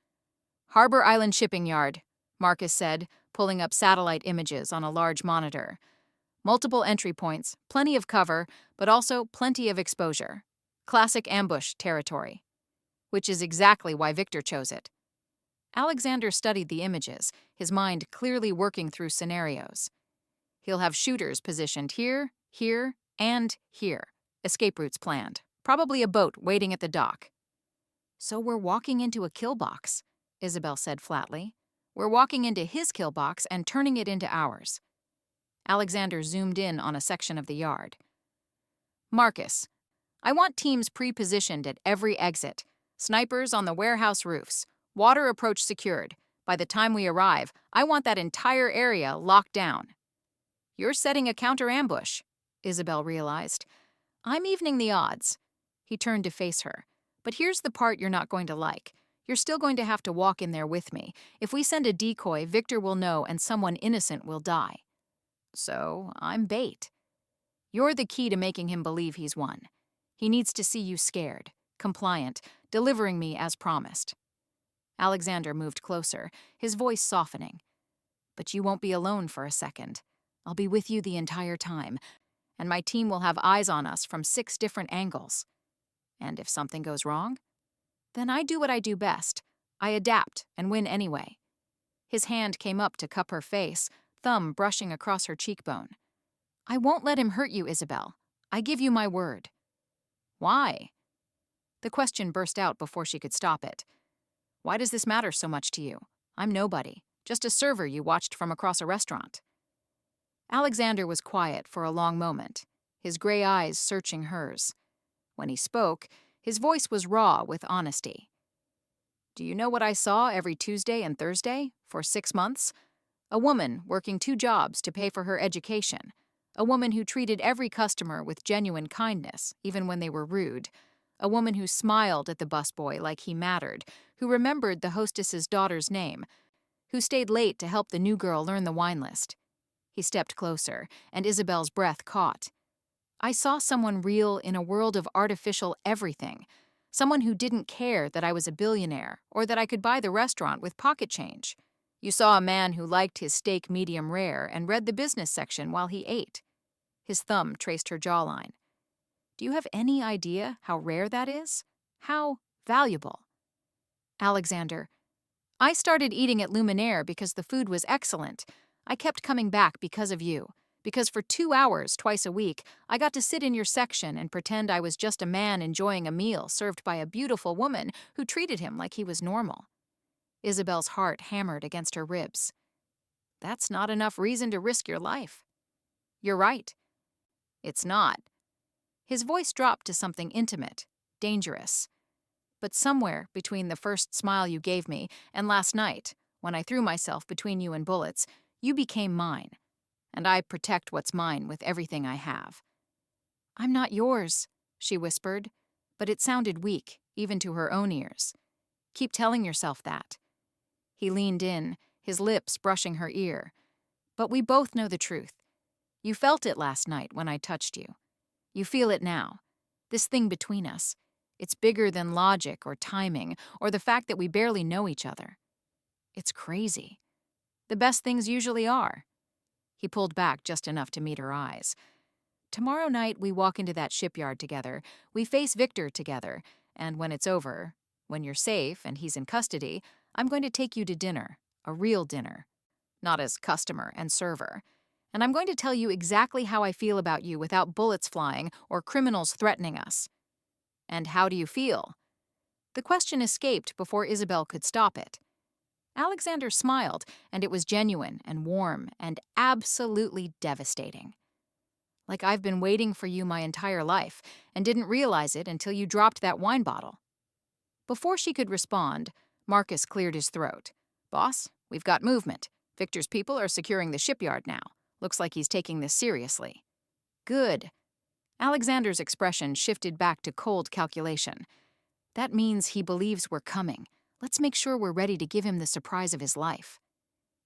Harbor Island Shipping Yard, Marcus said, pulling up satellite images on a large monitor. Multiple entry points, plenty of cover, but also plenty of exposure. Classic ambush territory. Which is exactly why Victor chose it. Alexander studied the images, his mind clearly working through scenarios. He'll have shooters positioned here, here, and here. Escape routes planned. Probably a boat waiting at the dock. So we're walking into a kill box, Isabelle said flatly. We're walking into his kill box and turning it into ours. Alexander zoomed in on a section of the yard. Marcus, I want teams pre-positioned at every exit. Snipers on the warehouse roofs. Water approach secured. By the time we arrive, I want that entire area locked down. You're setting a counter-ambush, Isabelle realized. I'm evening the odds. He turned to face her. But here's the part you're not going to like. You're still going to have to walk in there with me. If we send a decoy, Victor will know and someone innocent will die. So, I'm bait. You're the key to making him believe he's won. He needs to see you scared, compliant, delivering me as promised. Alexander moved closer, his voice softening. But you won't be alone for a second. I'll be with you the entire time, and my team will have eyes on us from 6 different angles. And if something goes wrong, then I do what I do best. I adapt and win anyway. His hand came up to cup her face, thumb brushing across her cheekbone. I won't let him hurt you, Isabelle. I give you my word. Why? The question burst out before she could stop it. Why does this matter so much to you? I'm nobody, just a server you watched from across a restaurant. Alexander was quiet for a long moment, his gray eyes searching hers. When he spoke, his voice was raw with honesty. Do you know what I saw every Tuesday and Thursday for 6 months? A woman working 2 jobs to pay for her education. A woman who treated every customer with genuine kindness, even when they were rude. A woman who smiled at the busboy like he mattered, who remembered the hostess's daughter's name, who stayed late to help the new girl learn the wine list. He stepped closer, and Isabelle's breath caught. I saw someone real in a world of artificial everything. Someone who didn't care that I was a billionaire or that I could buy the restaurant with pocket change. You saw a man who liked his steak medium rare and read the business section while he ate. His thumb traced her jawline. Do you have any idea how rare that is? How valuable? Alexander, I started eating at Luminaire because the food was excellent. I kept coming back because of you. Because for 2 hours twice a week, I got to sit in your section and pretend I was just a man enjoying a meal served by a beautiful woman who treated him like he was normal. Isabelle's heart hammered against her ribs. That's not enough reason to risk your life. You're right. It's not. His voice dropped to something intimate, dangerous. But somewhere between the first smile you gave me and last night, when I threw myself between you and bullets, you became mine. And I protect what's mine with everything I have. I'm not yours, she whispered, but it sounded weak, even to her own ears. Keep telling yourself that. He leaned in, his lips brushing her ear. But we both know the truth. You felt it last night when I touched you. You feel it now. This thing between us. It's bigger than logic or timing or the fact that we barely know each other. It's crazy. The best things usually are. He pulled back just enough to meet her eyes. Tomorrow night we walk into that shipyard together, we face Victor together, and when it's over, when you're safe and he's in custody, I'm going to take you to dinner, a real dinner, not as customer and server. And I'm going to tell you exactly how I feel about you without bullets flying or criminals threatening us. And how do you feel? The question escaped before Isabelle could stop it. Alexander smiled, and it was genuine and warm and absolutely devastating. Like I've been waiting for you my entire life and didn't realize it until you dropped that wine bottle. Before she could respond, Marcus cleared his throat. Boss, we've got movement. Victor's people are securing the shipyard now. Looks like he's taking this seriously. Good. Alexander's expression shifted back to cold calculation. That means he believes we're coming. Let's make sure we're ready to give him the surprise of his life.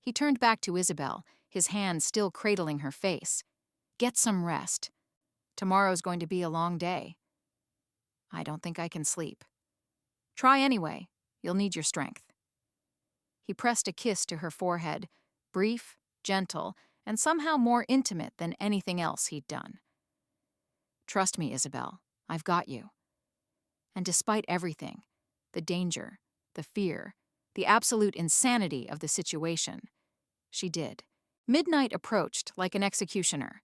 He turned back to Isabelle, his hand still cradling her face. Get some rest. Tomorrow's going to be a long day. I don't think I can sleep. Try anyway. You'll need your strength. He pressed a kiss to her forehead, brief, gentle, and somehow more intimate than anything else he'd done. Trust me, Isabelle. I've got you. And despite everything, the danger, the fear, the absolute insanity of the situation, she did. Midnight approached like an executioner.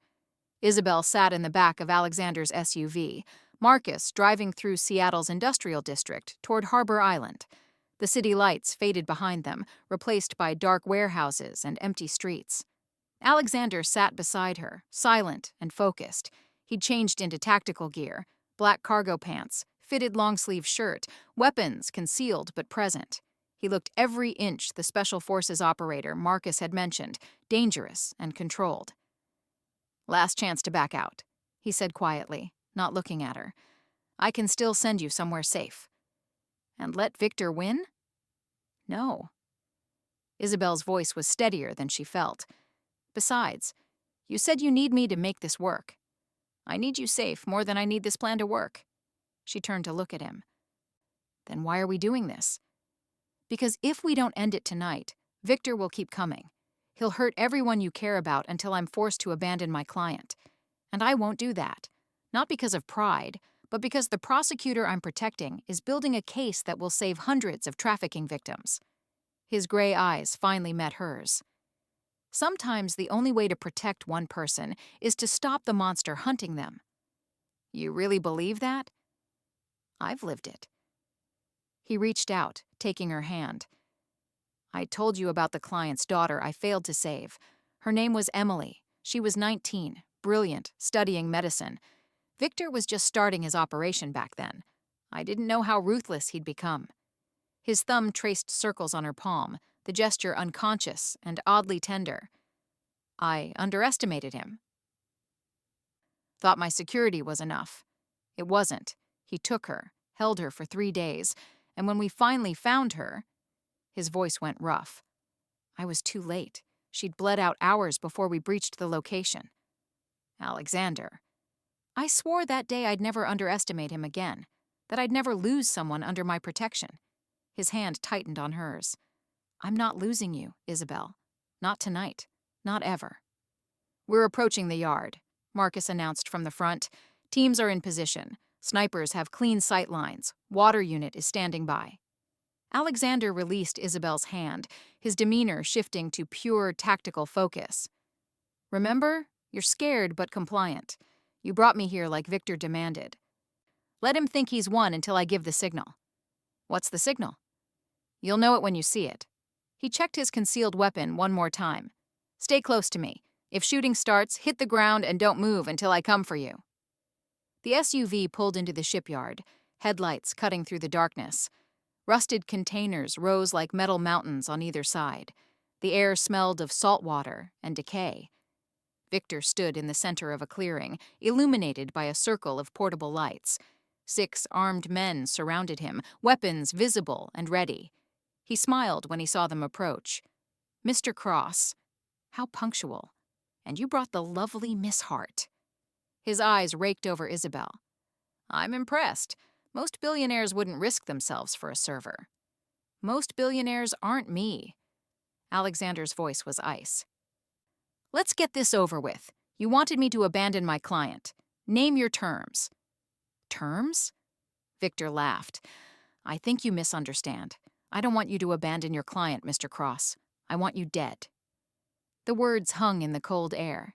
Isabelle sat in the back of Alexander's SUV, Marcus driving through Seattle's industrial district toward Harbor Island. The city lights faded behind them, replaced by dark warehouses and empty streets. Alexander sat beside her, silent and focused. He'd changed into tactical gear, black cargo pants, fitted long-sleeve shirt, weapons concealed but present. He looked every inch the Special Forces operator Marcus had mentioned, dangerous and controlled. Last chance to back out, he said quietly, not looking at her. I can still send you somewhere safe. And let Victor win? No. Isabelle's voice was steadier than she felt. Besides, you said you need me to make this work. I need you safe more than I need this plan to work. She turned to look at him. Then why are we doing this? Because if we don't end it tonight, Victor will keep coming. He'll hurt everyone you care about until I'm forced to abandon my client. And I won't do that. Not because of pride, but because the prosecutor I'm protecting is building a case that will save hundreds of trafficking victims. His gray eyes finally met hers. Sometimes the only way to protect one person is to stop the monster hunting them. You really believe that? I've lived it. He reached out, taking her hand. I told you about the client's daughter I failed to save. Her name was Emily. She was 19, brilliant, studying medicine. Victor was just starting his operation back then. I didn't know how ruthless he'd become. His thumb traced circles on her palm, the gesture unconscious and oddly tender. I underestimated him. Thought my security was enough. It wasn't. He took her, held her for 3 days, and when we finally found her, his voice went rough. I was too late. She'd bled out hours before we breached the location. Alexander. I swore that day I'd never underestimate him again, that I'd never lose someone under my protection. His hand tightened on hers. I'm not losing you, Isabelle. Not tonight. Not ever. We're approaching the yard, Marcus announced from the front. Teams are in position. Snipers have clean sight lines. Water unit is standing by. Alexander released Isabelle's hand, his demeanor shifting to pure tactical focus. Remember, you're scared but compliant. You brought me here like Victor demanded. Let him think he's won until I give the signal. What's the signal? You'll know it when you see it. He checked his concealed weapon one more time. Stay close to me. If shooting starts, hit the ground and don't move until I come for you. The SUV pulled into the shipyard, headlights cutting through the darkness. Rusted containers rose like metal mountains on either side. The air smelled of salt water and decay. Victor stood in the center of a clearing, illuminated by a circle of portable lights. 6 armed men surrounded him, weapons visible and ready. He smiled when he saw them approach. Mr. Cross. How punctual. And you brought the lovely Miss Hart. His eyes raked over Isabelle. I'm impressed. Most billionaires wouldn't risk themselves for a server. Most billionaires aren't me. Alexander's voice was ice. Let's get this over with. You wanted me to abandon my client. Name your terms. Terms? Victor laughed. I think you misunderstand. I don't want you to abandon your client, Mr. Cross. I want you dead. The words hung in the cold air.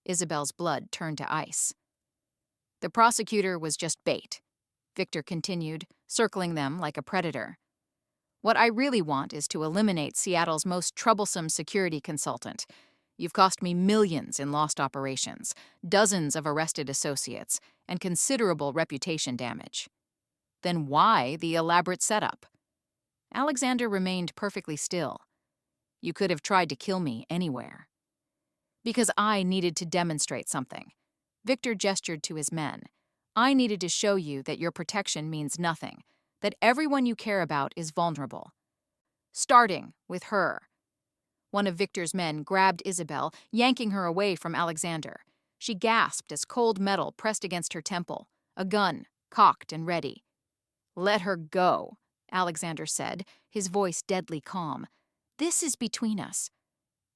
Isabelle's blood turned to ice. The prosecutor was just bait. Victor continued, circling them like a predator. What I really want is to eliminate Seattle's most troublesome security consultant. You've cost me millions in lost operations, dozens of arrested associates, and considerable reputation damage. Then why the elaborate setup? Alexander remained perfectly still. You could have tried to kill me anywhere. Because I needed to demonstrate something. Victor gestured to his men. I needed to show you that your protection means nothing, that everyone you care about is vulnerable. Starting with her. One of Victor's men grabbed Isabelle, yanking her away from Alexander. She gasped as cold metal pressed against her temple, a gun, cocked and ready. Let her go, Alexander said, his voice deadly calm. This is between us.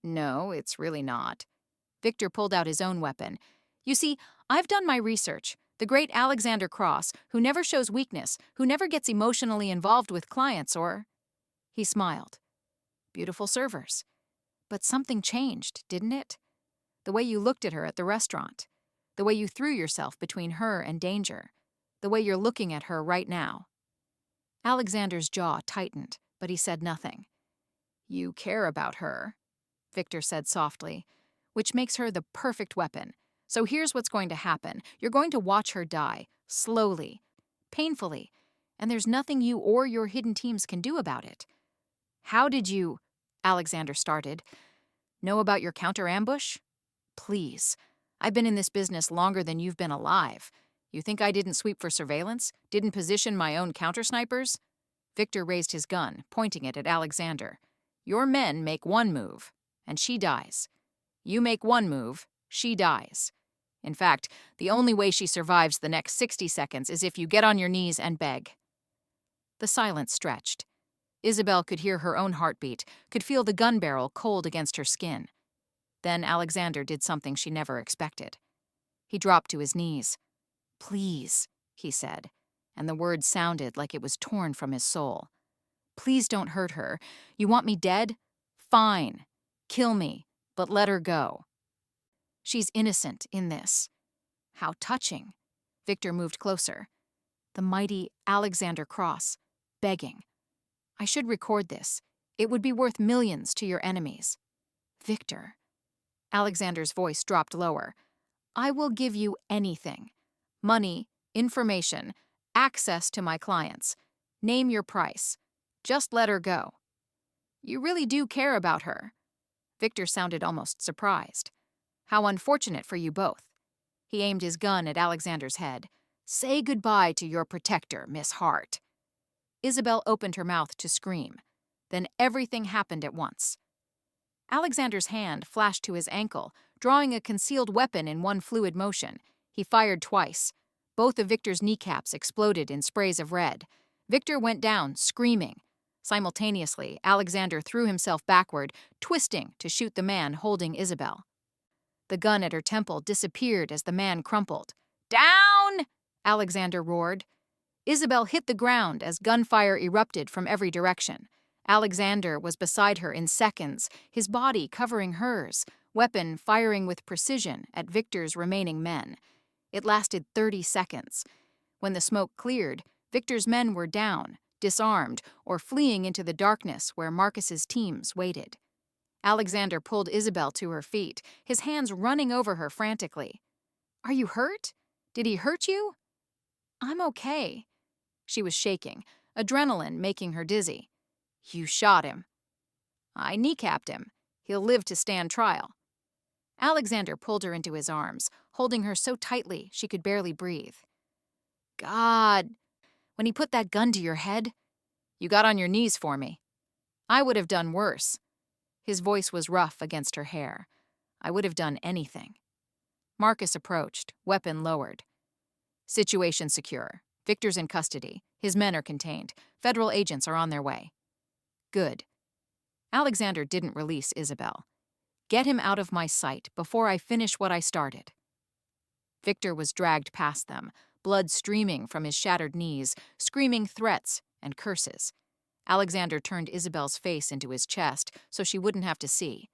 No, it's really not. Victor pulled out his own weapon. You see, I've done my research. The great Alexander Cross, who never shows weakness, who never gets emotionally involved with clients or... He smiled. Beautiful servers. But something changed, didn't it? The way you looked at her at the restaurant. The way you threw yourself between her and danger. The way you're looking at her right now. Alexander's jaw tightened, but he said nothing. You care about her, Victor said softly, which makes her the perfect weapon. So here's what's going to happen. You're going to watch her die, slowly, painfully, and there's nothing you or your hidden teams can do about it. How did you, Alexander started, know about your counter-ambush? Please. I've been in this business longer than you've been alive. You think I didn't sweep for surveillance? Didn't position my own counter-snipers? Victor raised his gun, pointing it at Alexander. Your men make one move, and she dies. You make one move, she dies. In fact, the only way she survives the next 60 seconds is if you get on your knees and beg. The silence stretched. Isabelle could hear her own heartbeat, could feel the gun barrel cold against her skin. Then Alexander did something she never expected. He dropped to his knees. Please, he said, and the word sounded like it was torn from his soul. Please don't hurt her. You want me dead? Fine. Kill me, but let her go. She's innocent in this. How touching. Victor moved closer. The mighty Alexander Cross, begging. I should record this. It would be worth millions to your enemies. Victor. Alexander's voice dropped lower. I will give you anything. Money, information, access to my clients. Name your price. Just let her go. You really do care about her. Victor sounded almost surprised. How unfortunate for you both. He aimed his gun at Alexander's head. Say goodbye to your protector, Miss Hart. Isabelle opened her mouth to scream. Then everything happened at once. Alexander's hand flashed to his ankle, drawing a concealed weapon in one fluid motion. He fired twice. Both of Victor's kneecaps exploded in sprays of red. Victor went down, screaming. Simultaneously, Alexander threw himself backward, twisting to shoot the man holding Isabelle. The gun at her temple disappeared as the man crumpled. Down! Alexander roared. Isabelle hit the ground as gunfire erupted from every direction. Alexander was beside her in seconds, his body covering hers, weapon firing with precision at Victor's remaining men. It lasted 30 seconds. When the smoke cleared, Victor's men were down, disarmed, or fleeing into the darkness where Marcus's teams waited. Alexander pulled Isabelle to her feet, his hands running over her frantically. Are you hurt? Did he hurt you? I'm okay. She was shaking, adrenaline making her dizzy. You shot him. I kneecapped him. He'll live to stand trial. Alexander pulled her into his arms, holding her so tightly she could barely breathe. God, when he put that gun to your head, you got on your knees for me. I would have done worse. His voice was rough against her hair. I would have done anything. Marcus approached, weapon lowered. Situation secure. Victor's in custody. His men are contained. Federal agents are on their way. Good. Alexander didn't release Isabelle. Get him out of my sight before I finish what I started. Victor was dragged past them, blood streaming from his shattered knees, screaming threats and curses. Alexander turned Isabelle's face into his chest so she wouldn't have to see.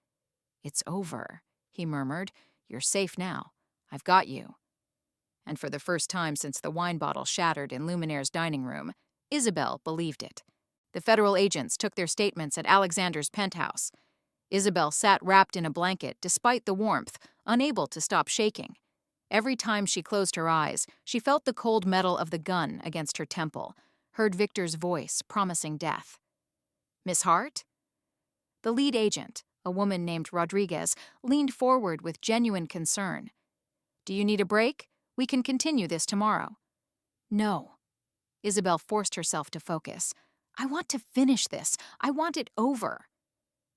It's over, he murmured. You're safe now. I've got you. And for the first time since the wine bottle shattered in Luminaire's dining room, Isabelle believed it. The federal agents took their statements at Alexander's penthouse. Isabelle sat wrapped in a blanket despite the warmth, unable to stop shaking. Every time she closed her eyes, she felt the cold metal of the gun against her temple, heard Victor's voice promising death. Miss Hart? The lead agent, a woman named Rodriguez, leaned forward with genuine concern. Do you need a break? We can continue this tomorrow. No. Isabelle forced herself to focus. I want to finish this. I want it over.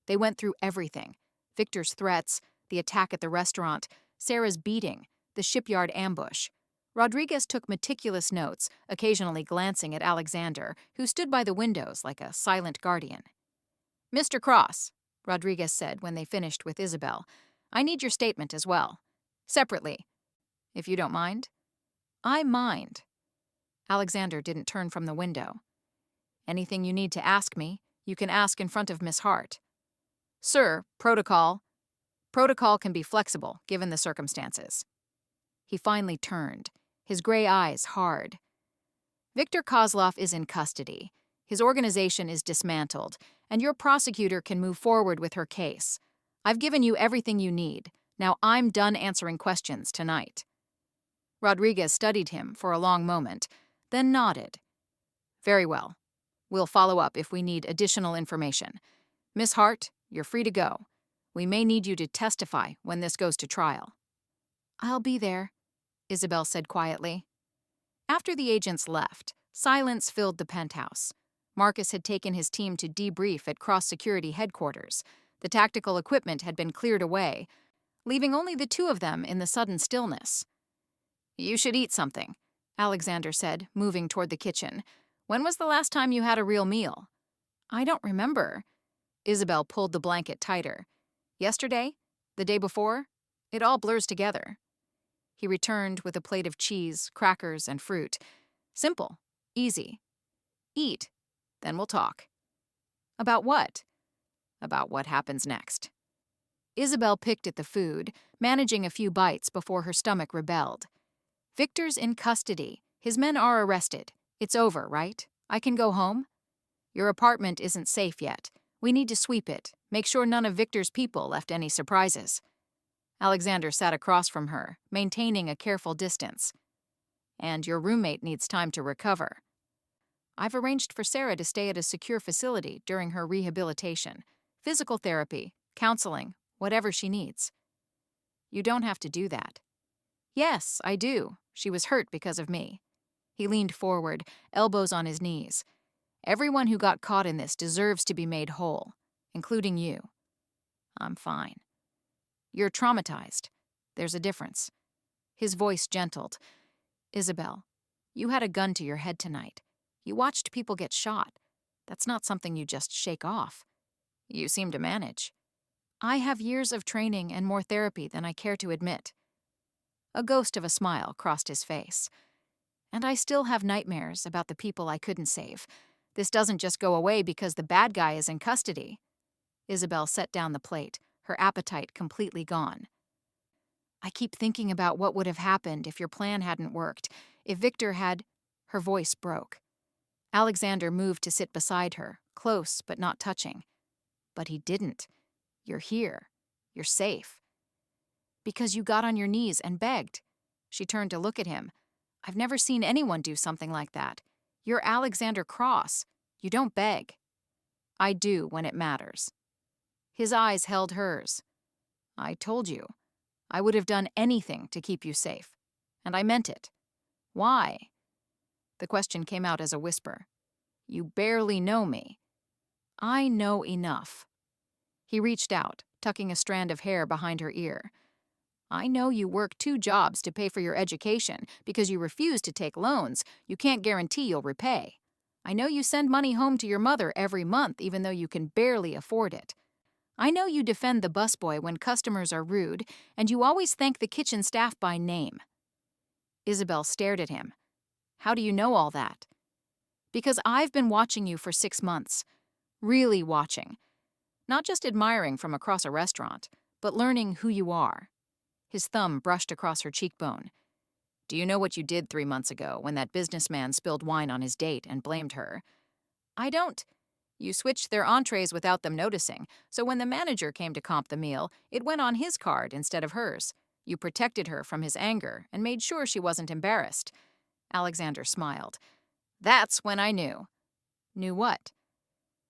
They went through everything. Victor's threats, the attack at the restaurant, Sarah's beating, the shipyard ambush. Rodriguez took meticulous notes, occasionally glancing at Alexander, who stood by the windows like a silent guardian. Mr. Cross, Rodriguez said when they finished with Isabelle, I need your statement as well. Separately, if you don't mind. I mind. Alexander didn't turn from the window. Anything you need to ask me, you can ask in front of Miss Hart. Sir, protocol. Protocol can be flexible, given the circumstances. He finally turned, his gray eyes hard. Victor Kozlov is in custody. His organization is dismantled, and your prosecutor can move forward with her case. I've given you everything you need. Now I'm done answering questions tonight. Rodriguez studied him for a long moment, then nodded. Very well. We'll follow up if we need additional information. Miss Hart, you're free to go. We may need you to testify when this goes to trial. I'll be there, Isabelle said quietly. After the agents left, silence filled the penthouse. Marcus had taken his team to debrief at Cross Security headquarters. The tactical equipment had been cleared away, leaving only the two of them in the sudden stillness. You should eat something, Alexander said, moving toward the kitchen. When was the last time you had a real meal? I don't remember. Isabelle pulled the blanket tighter. Yesterday? The day before? It all blurs together. He returned with a plate of cheese, crackers, and fruit. Simple. Easy. Eat. Then we'll talk. About what? About what happens next. Isabelle picked at the food, managing a few bites before her stomach rebelled. Victor's in custody. His men are arrested. It's over, right? I can go home? Your apartment isn't safe yet. We need to sweep it. Make sure none of Victor's people left any surprises. Alexander sat across from her, maintaining a careful distance. And your roommate needs time to recover. I've arranged for Sarah to stay at a secure facility during her rehabilitation. Physical therapy, counseling, whatever she needs. You don't have to do that. Yes, I do. She was hurt because of me. He leaned forward, elbows on his knees. Everyone who got caught in this deserves to be made whole, including you. I'm fine. You're traumatized. There's a difference. His voice gentled. Isabelle, you had a gun to your head tonight. You watched people get shot. That's not something you just shake off. You seem to manage. I have years of training and more therapy than I care to admit. A ghost of a smile crossed his face. And I still have nightmares about the people I couldn't save. This doesn't just go away because the bad guy is in custody. Isabelle set down the plate, her appetite completely gone. I keep thinking about what would have happened if your plan hadn't worked, if Victor had... Her voice broke. Alexander moved to sit beside her, close but not touching. But he didn't. You're here. You're safe. Because you got on your knees and begged. She turned to look at him. I've never seen anyone do something like that. You're Alexander Cross. You don't beg. I do when it matters. His eyes held hers. I told you. I would have done anything to keep you safe. And I meant it. Why? The question came out as a whisper. You barely know me. I know enough. He reached out, tucking a strand of hair behind her ear. I know you work 2 jobs to pay for your education because you refuse to take loans you can't guarantee you'll repay. I know you send money home to your mother every month even though you can barely afford it. I know you defend the busboy when customers are rude, and you always thank the kitchen staff by name. Isabelle stared at him. How do you know all that? Because I've been watching you for 6 months. Really watching. Not just admiring from across a restaurant, but learning who you are. His thumb brushed across her cheekbone. Do you know what you did 3 months ago when that businessman spilled wine on his date and blamed her? I don't. You switched their entrees without them noticing, so when the manager came to comp the meal, it went on his card instead of hers. You protected her from his anger and made sure she wasn't embarrassed. Alexander smiled. That's when I knew. Knew what?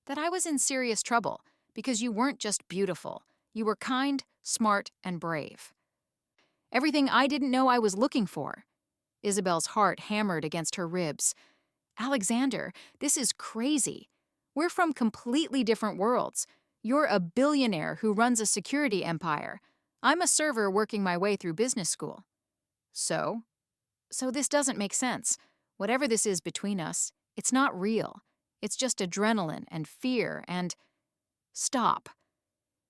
That I was in serious trouble, because you weren't just beautiful. You were kind, smart, and brave. Everything I didn't know I was looking for. Isabelle's heart hammered against her ribs. Alexander, this is crazy. We're from completely different worlds. You're a billionaire who runs a security empire. I'm a server working my way through business school. So this doesn't make sense. Whatever this is between us, it's not real. It's just adrenaline and fear and... Stop.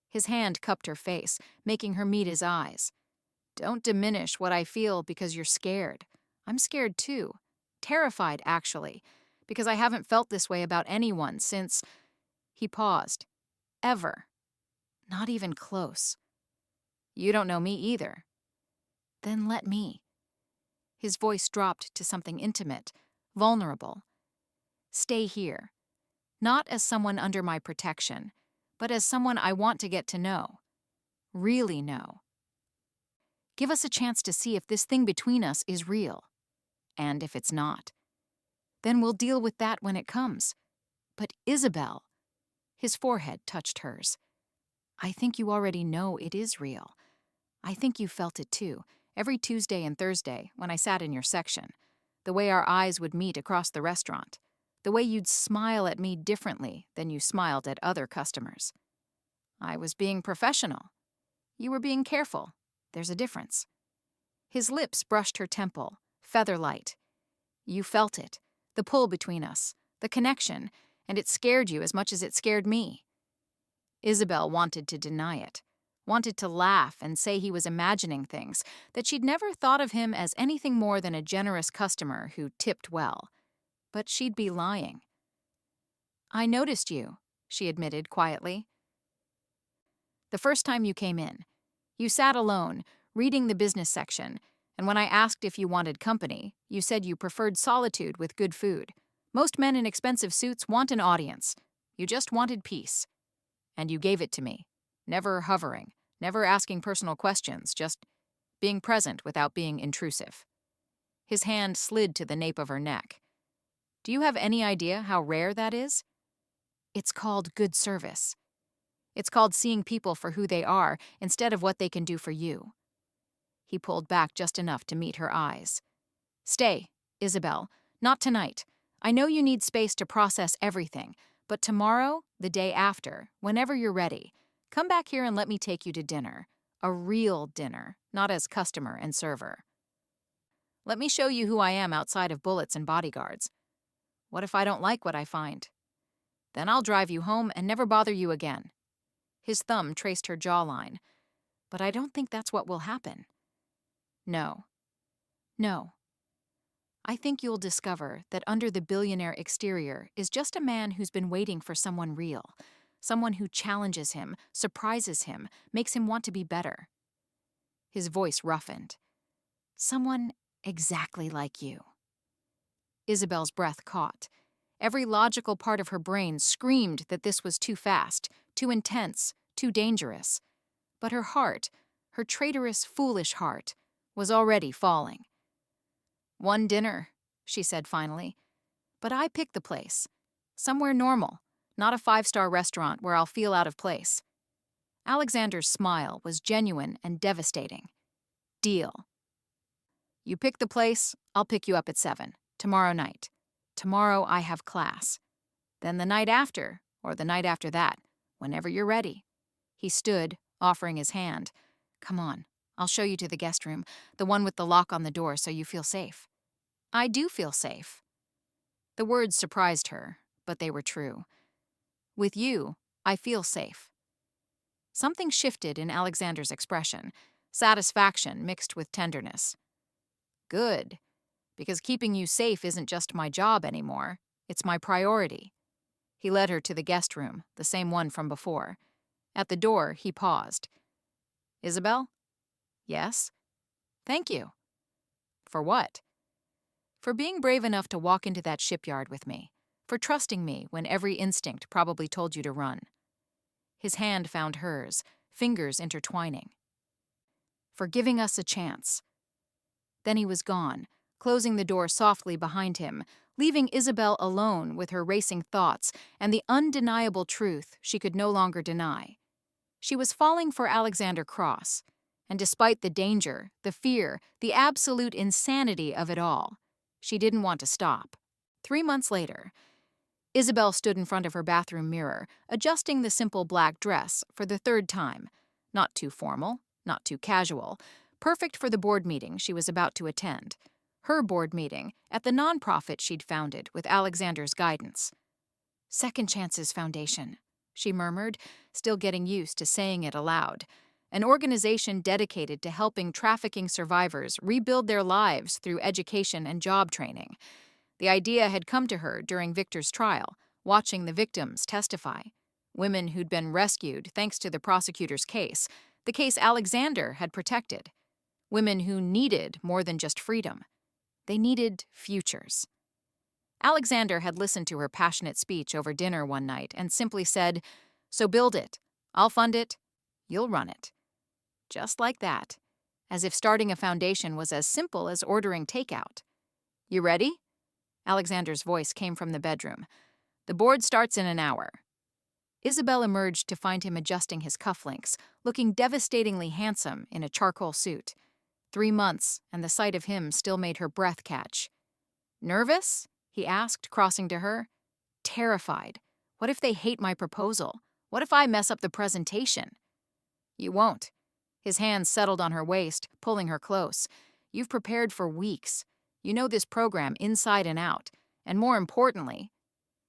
His hand cupped her face, making her meet his eyes. Don't diminish what I feel because you're scared. I'm scared too. Terrified, actually, because I haven't felt this way about anyone since... He paused. Ever. Not even close. You don't know me either. Then let me. His voice dropped to something intimate, vulnerable. Stay here. Not as someone under my protection, but as someone I want to get to know. Really know. Give us a chance to see if this thing between us is real. And if it's not, then we'll deal with that when it comes. But Isabelle, his forehead touched hers. I think you already know it is real. I think you felt it too, every Tuesday and Thursday when I sat in your section. The way our eyes would meet across the restaurant. The way you'd smile at me differently than you smiled at other customers. I was being professional. You were being careful. There's a difference. His lips brushed her temple, feather-light. You felt it, the pull between us, the connection, and it scared you as much as it scared me. Isabelle wanted to deny it, wanted to laugh and say he was imagining things, that she'd never thought of him as anything more than a generous customer who tipped well. But she'd be lying. I noticed you, she admitted quietly. The first time you came in, you sat alone, reading the business section, And when I asked if you wanted company, you said you preferred solitude with good food. Most men in expensive suits want an audience. You just wanted peace. And you gave it to me. Never hovering, never asking personal questions, just being present without being intrusive. His hand slid to the nape of her neck. Do you have any idea how rare that is? It's called good service. It's called seeing people for who they are instead of what they can do for you. He pulled back just enough to meet her eyes. Stay, Isabelle. Not tonight. I know you need space to process everything, but tomorrow, the day after, whenever you're ready, come back here and let me take you to dinner. A real dinner, not as customer and server. Let me show you who I am outside of bullets and bodyguards. What if I don't like what I find? Then I'll drive you home and never bother you again. His thumb traced her jawline. But I don't think that's what will happen. No. No. I think you'll discover that under the billionaire exterior is just a man who's been waiting for someone real, someone who challenges him, surprises him, makes him want to be better. His voice roughened. Someone exactly like you. Isabelle's breath caught. Every logical part of her brain screamed that this was too fast, too intense, too dangerous. But her heart, her traitorous, foolish heart, was already falling. One dinner, she said finally. But I picked the place. Somewhere normal, not a 5-star restaurant where I'll feel out of place. Alexander's smile was genuine and devastating. Deal. You pick the place, I'll pick you up at 7, tomorrow night. Tomorrow I have class. Then the night after, or the night after that, whenever you're ready. He stood, offering his hand. Come on, I'll show you to the guest room, the one with the lock on the door so you feel safe. I do feel safe. The words surprised her, but they were true. With you, I feel safe. Something shifted in Alexander's expression, satisfaction mixed with tenderness. Good, because keeping you safe isn't just my job anymore, it's my priority. He led her to the guest room, the same one from before. At the door, he paused. Isabelle? Yes? Thank you. For what? For being brave enough to walk into that shipyard with me, for trusting me when every instinct probably told you to run. His hand found hers, fingers intertwining. For giving us a chance. Then he was gone, closing the door softly behind him, leaving Isabelle alone with her racing thoughts and the undeniable truth she could no longer deny. She was falling for Alexander Cross, and despite the danger, the fear, the absolute insanity of it all, she didn't want to stop. 3 months later, Isabelle stood in front of her bathroom mirror, adjusting the simple black dress for the 3rd time. Not too formal, not too casual, perfect for the board meeting she was about to attend. Her board meeting at the nonprofit she'd founded with Alexander's guidance. Second Chances Foundation, she murmured, still getting used to saying it aloud. An organization dedicated to helping trafficking survivors rebuild their lives through education and job training. The idea had come to her during Victor's trial, watching the victims testify. Women who'd been rescued thanks to the prosecutor's case, the case Alexander had protected. Women who needed more than just freedom. They needed futures. Alexander had listened to her passionate speech over dinner one night and simply said, "So build it. I'll fund it. You'll run it." Just like that, as if starting a foundation was as simple as ordering takeout. You ready? Alexander's voice came from the bedroom. The board starts in an hour. Isabelle emerged to find him adjusting his cufflinks, looking devastatingly handsome in a charcoal suit. 3 months, and the sight of him still made her breath catch. Nervous? He asked, crossing to her. Terrified. What if they hate my proposal? What if I mess up the presentation? You won't. His hands settled on her waist, pulling her close. You've prepared for weeks. You know this program inside and out. And more importantly,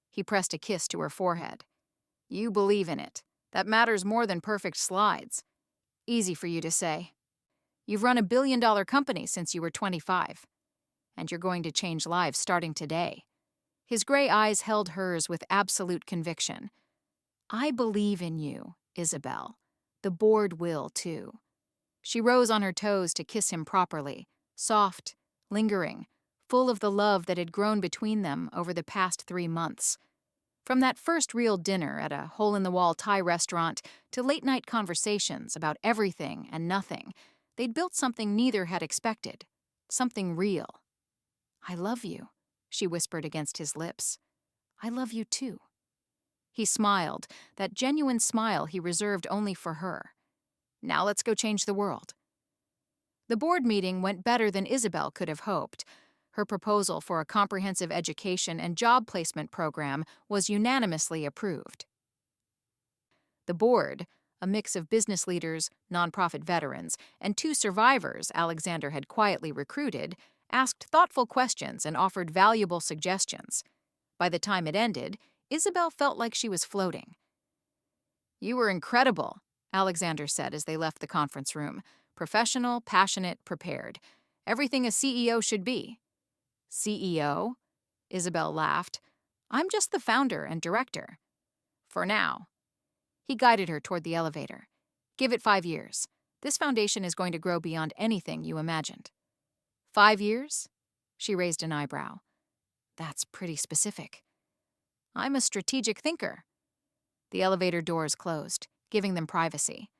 he pressed a kiss to her forehead. You believe in it. That matters more than perfect slides. Easy for you to say. You've run a billion-dollar company since you were 25. And you're going to change lives starting today. His gray eyes held hers with absolute conviction. I believe in you, Isabelle. The board will, too. She rose on her toes to kiss him properly, soft, lingering, full of the love that had grown between them over the past 3 months. From that first real dinner at a hole-in-the-wall Thai restaurant to late-night conversations about everything and nothing, they'd built something neither had expected, something real. "I love you," she whispered against his lips. "I love you too." He smiled, that genuine smile he reserved only for her. "Now let's go change the world." The board meeting went better than Isabelle could have hoped. Her proposal for a comprehensive education and job placement program was unanimously approved. The board, a mix of business leaders, nonprofit veterans, and 2 survivors Alexander had quietly recruited, asked thoughtful questions and offered valuable suggestions. By the time it ended, Isabelle felt like she was floating. "You were incredible," Alexander said as they left the conference room. "Professional, passionate, prepared. Everything a CEO should be." "CEO?" Isabelle laughed. "I'm just the founder and director. For now." He guided her toward the elevator. "Give it 5 years. This foundation is going to grow beyond anything you imagined." 5 years? She raised an eyebrow. "That's pretty specific." "I'm a strategic thinker." The elevator doors closed, giving them privacy.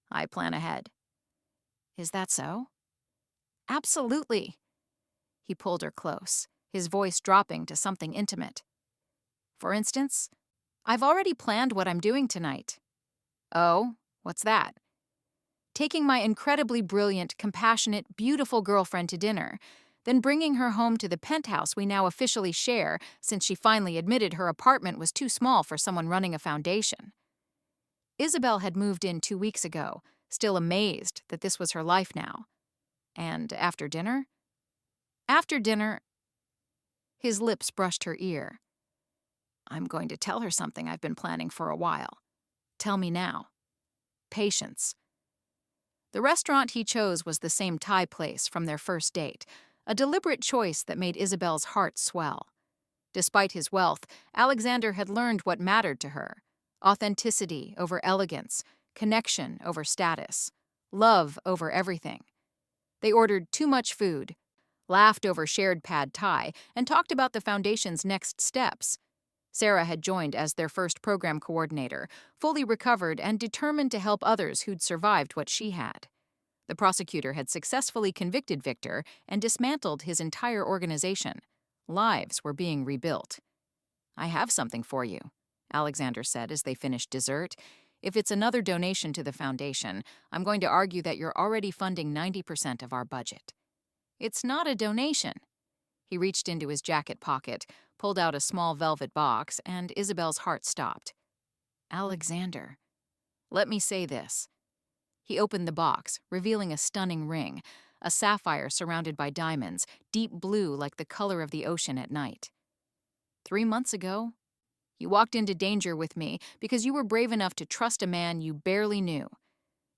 "I plan ahead." "Is that so?" "Absolutely." He pulled her close, his voice dropping to something intimate. "For instance, I've already planned what I'm doing tonight." "Oh, what's that?" "Taking my incredibly brilliant, compassionate, beautiful girlfriend to dinner, then bringing her home to the penthouse we now officially share since she finally admitted her apartment was too small for someone running a foundation." Isabelle had moved in 2 weeks ago, still amazed that this was her life now. "And after dinner?" "After dinner—" His lips brushed her ear. "I'm going to tell her something I've been planning for a while. Tell me now." Patience. The restaurant he chose was the same Thai place from their first date, a deliberate choice that made Isabelle's heart swell. Despite his wealth, Alexander had learned what mattered to her: authenticity over elegance, connection over status, love over everything. They ordered too much food, laughed over shared pad thai, and talked about the foundation's next steps. Sarah had joined as their first program coordinator, fully recovered and determined to help others who'd survived what she had. The prosecutor had successfully convicted Victor and dismantled his entire organization. Lives were being rebuilt. "I have something for you," Alexander said as they finished dessert. "If it's another donation to the foundation, I'm going to argue that you're already funding 90% of our budget." "It's not a donation." He reached into his jacket pocket, pulled out a small velvet box, and Isabelle's heart stopped. "Alexander." "Let me say this." He opened the box, revealing a stunning ring, a sapphire surrounded by diamonds, deep blue like the color of the ocean at night. 3 months ago, you walked into danger with me because you were brave enough to trust a man you barely knew.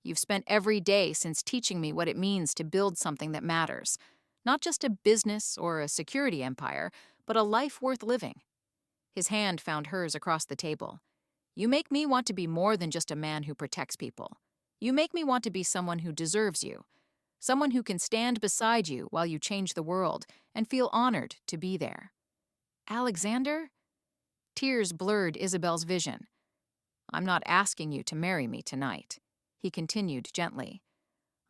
You've spent every day since teaching me what it means to build something that matters. Not just a business or a security empire, but a life worth living. His hand found hers across the table. You make me want to be more than just a man who protects people. You make me want to be someone who deserves you. Someone who can stand beside you while you change the world and feel honored to be there. Alexander? Tears blurred Isabelle's vision. I'm not asking you to marry me tonight, he continued gently.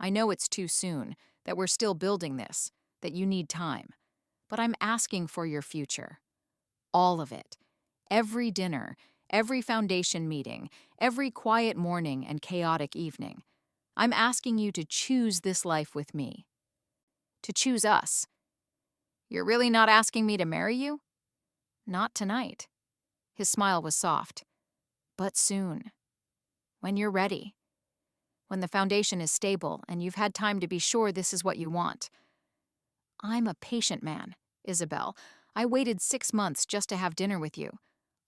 I know it's too soon, that we're still building this, that you need time. But I'm asking for your future. All of it. Every dinner, every foundation meeting, every quiet morning and chaotic evening. I'm asking you to choose this life with me. To choose us. You're really not asking me to marry you? Not tonight. His smile was soft. But soon. When you're ready. When the foundation is stable and you've had time to be sure this is what you want. I'm a patient man, Isabelle. I waited 6 months just to have dinner with you.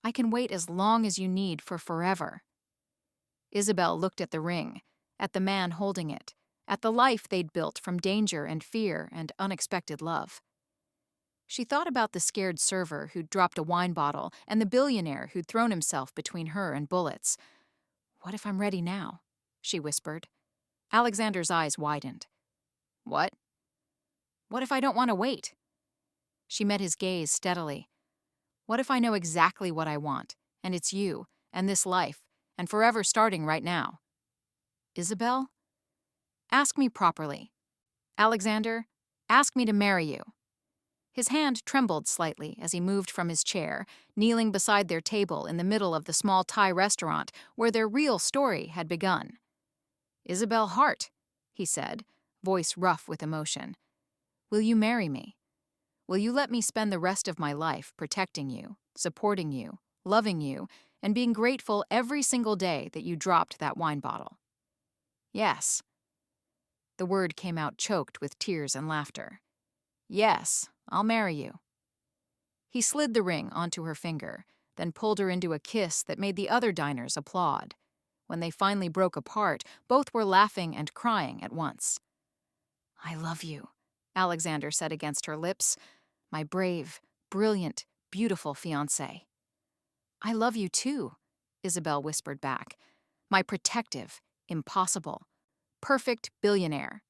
I can wait as long as you need for forever. Isabelle looked at the ring, at the man holding it, at the life they'd built from danger and fear and unexpected love. She thought about the scared server who'd dropped a wine bottle and the billionaire who'd thrown himself between her and bullets. What if I'm ready now? She whispered. Alexander's eyes widened. What? What if I don't want to wait? She met his gaze steadily. What if I know exactly what I want, and it's you, and this life, and forever starting right now? Isabelle? Ask me properly. Alexander, ask me to marry you. His hand trembled slightly as he moved from his chair, kneeling beside their table in the middle of the small Thai restaurant where their real story had begun. Isabelle Hart, he said, voice rough with emotion. Will you marry me? Will you let me spend the rest of my life protecting you, supporting you, loving you, and being grateful every single day that you dropped that wine bottle? Yes. The word came out choked with tears and laughter. Yes, I'll marry you. He slid the ring onto her finger, then pulled her into a kiss that made the other diners applaud. When they finally broke apart, both were laughing and crying at once. I love you, Alexander said against her lips. My brave, brilliant, beautiful fiancé. I love you too, Isabelle whispered back. My protective, impossible, perfect billionaire.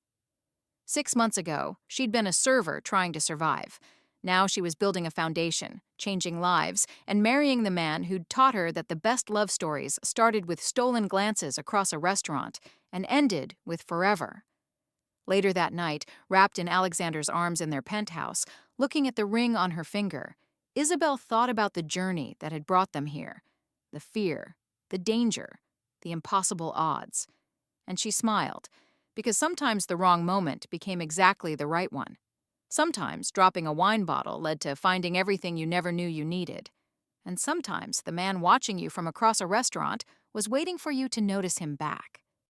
6 months ago, she'd been a server trying to survive. Now she was building a foundation, changing lives, and marrying the man who'd taught her that the best love stories started with stolen glances across a restaurant and ended with forever. Later that night, wrapped in Alexander's arms in their penthouse, looking at the ring on her finger, Isabelle thought about the journey that had brought them here, the fear, the danger, the impossible odds. And she smiled, because sometimes the wrong moment became exactly the right one. Sometimes dropping a wine bottle led to finding everything you never knew you needed. And sometimes the man watching you from across a restaurant was waiting for you to notice him back.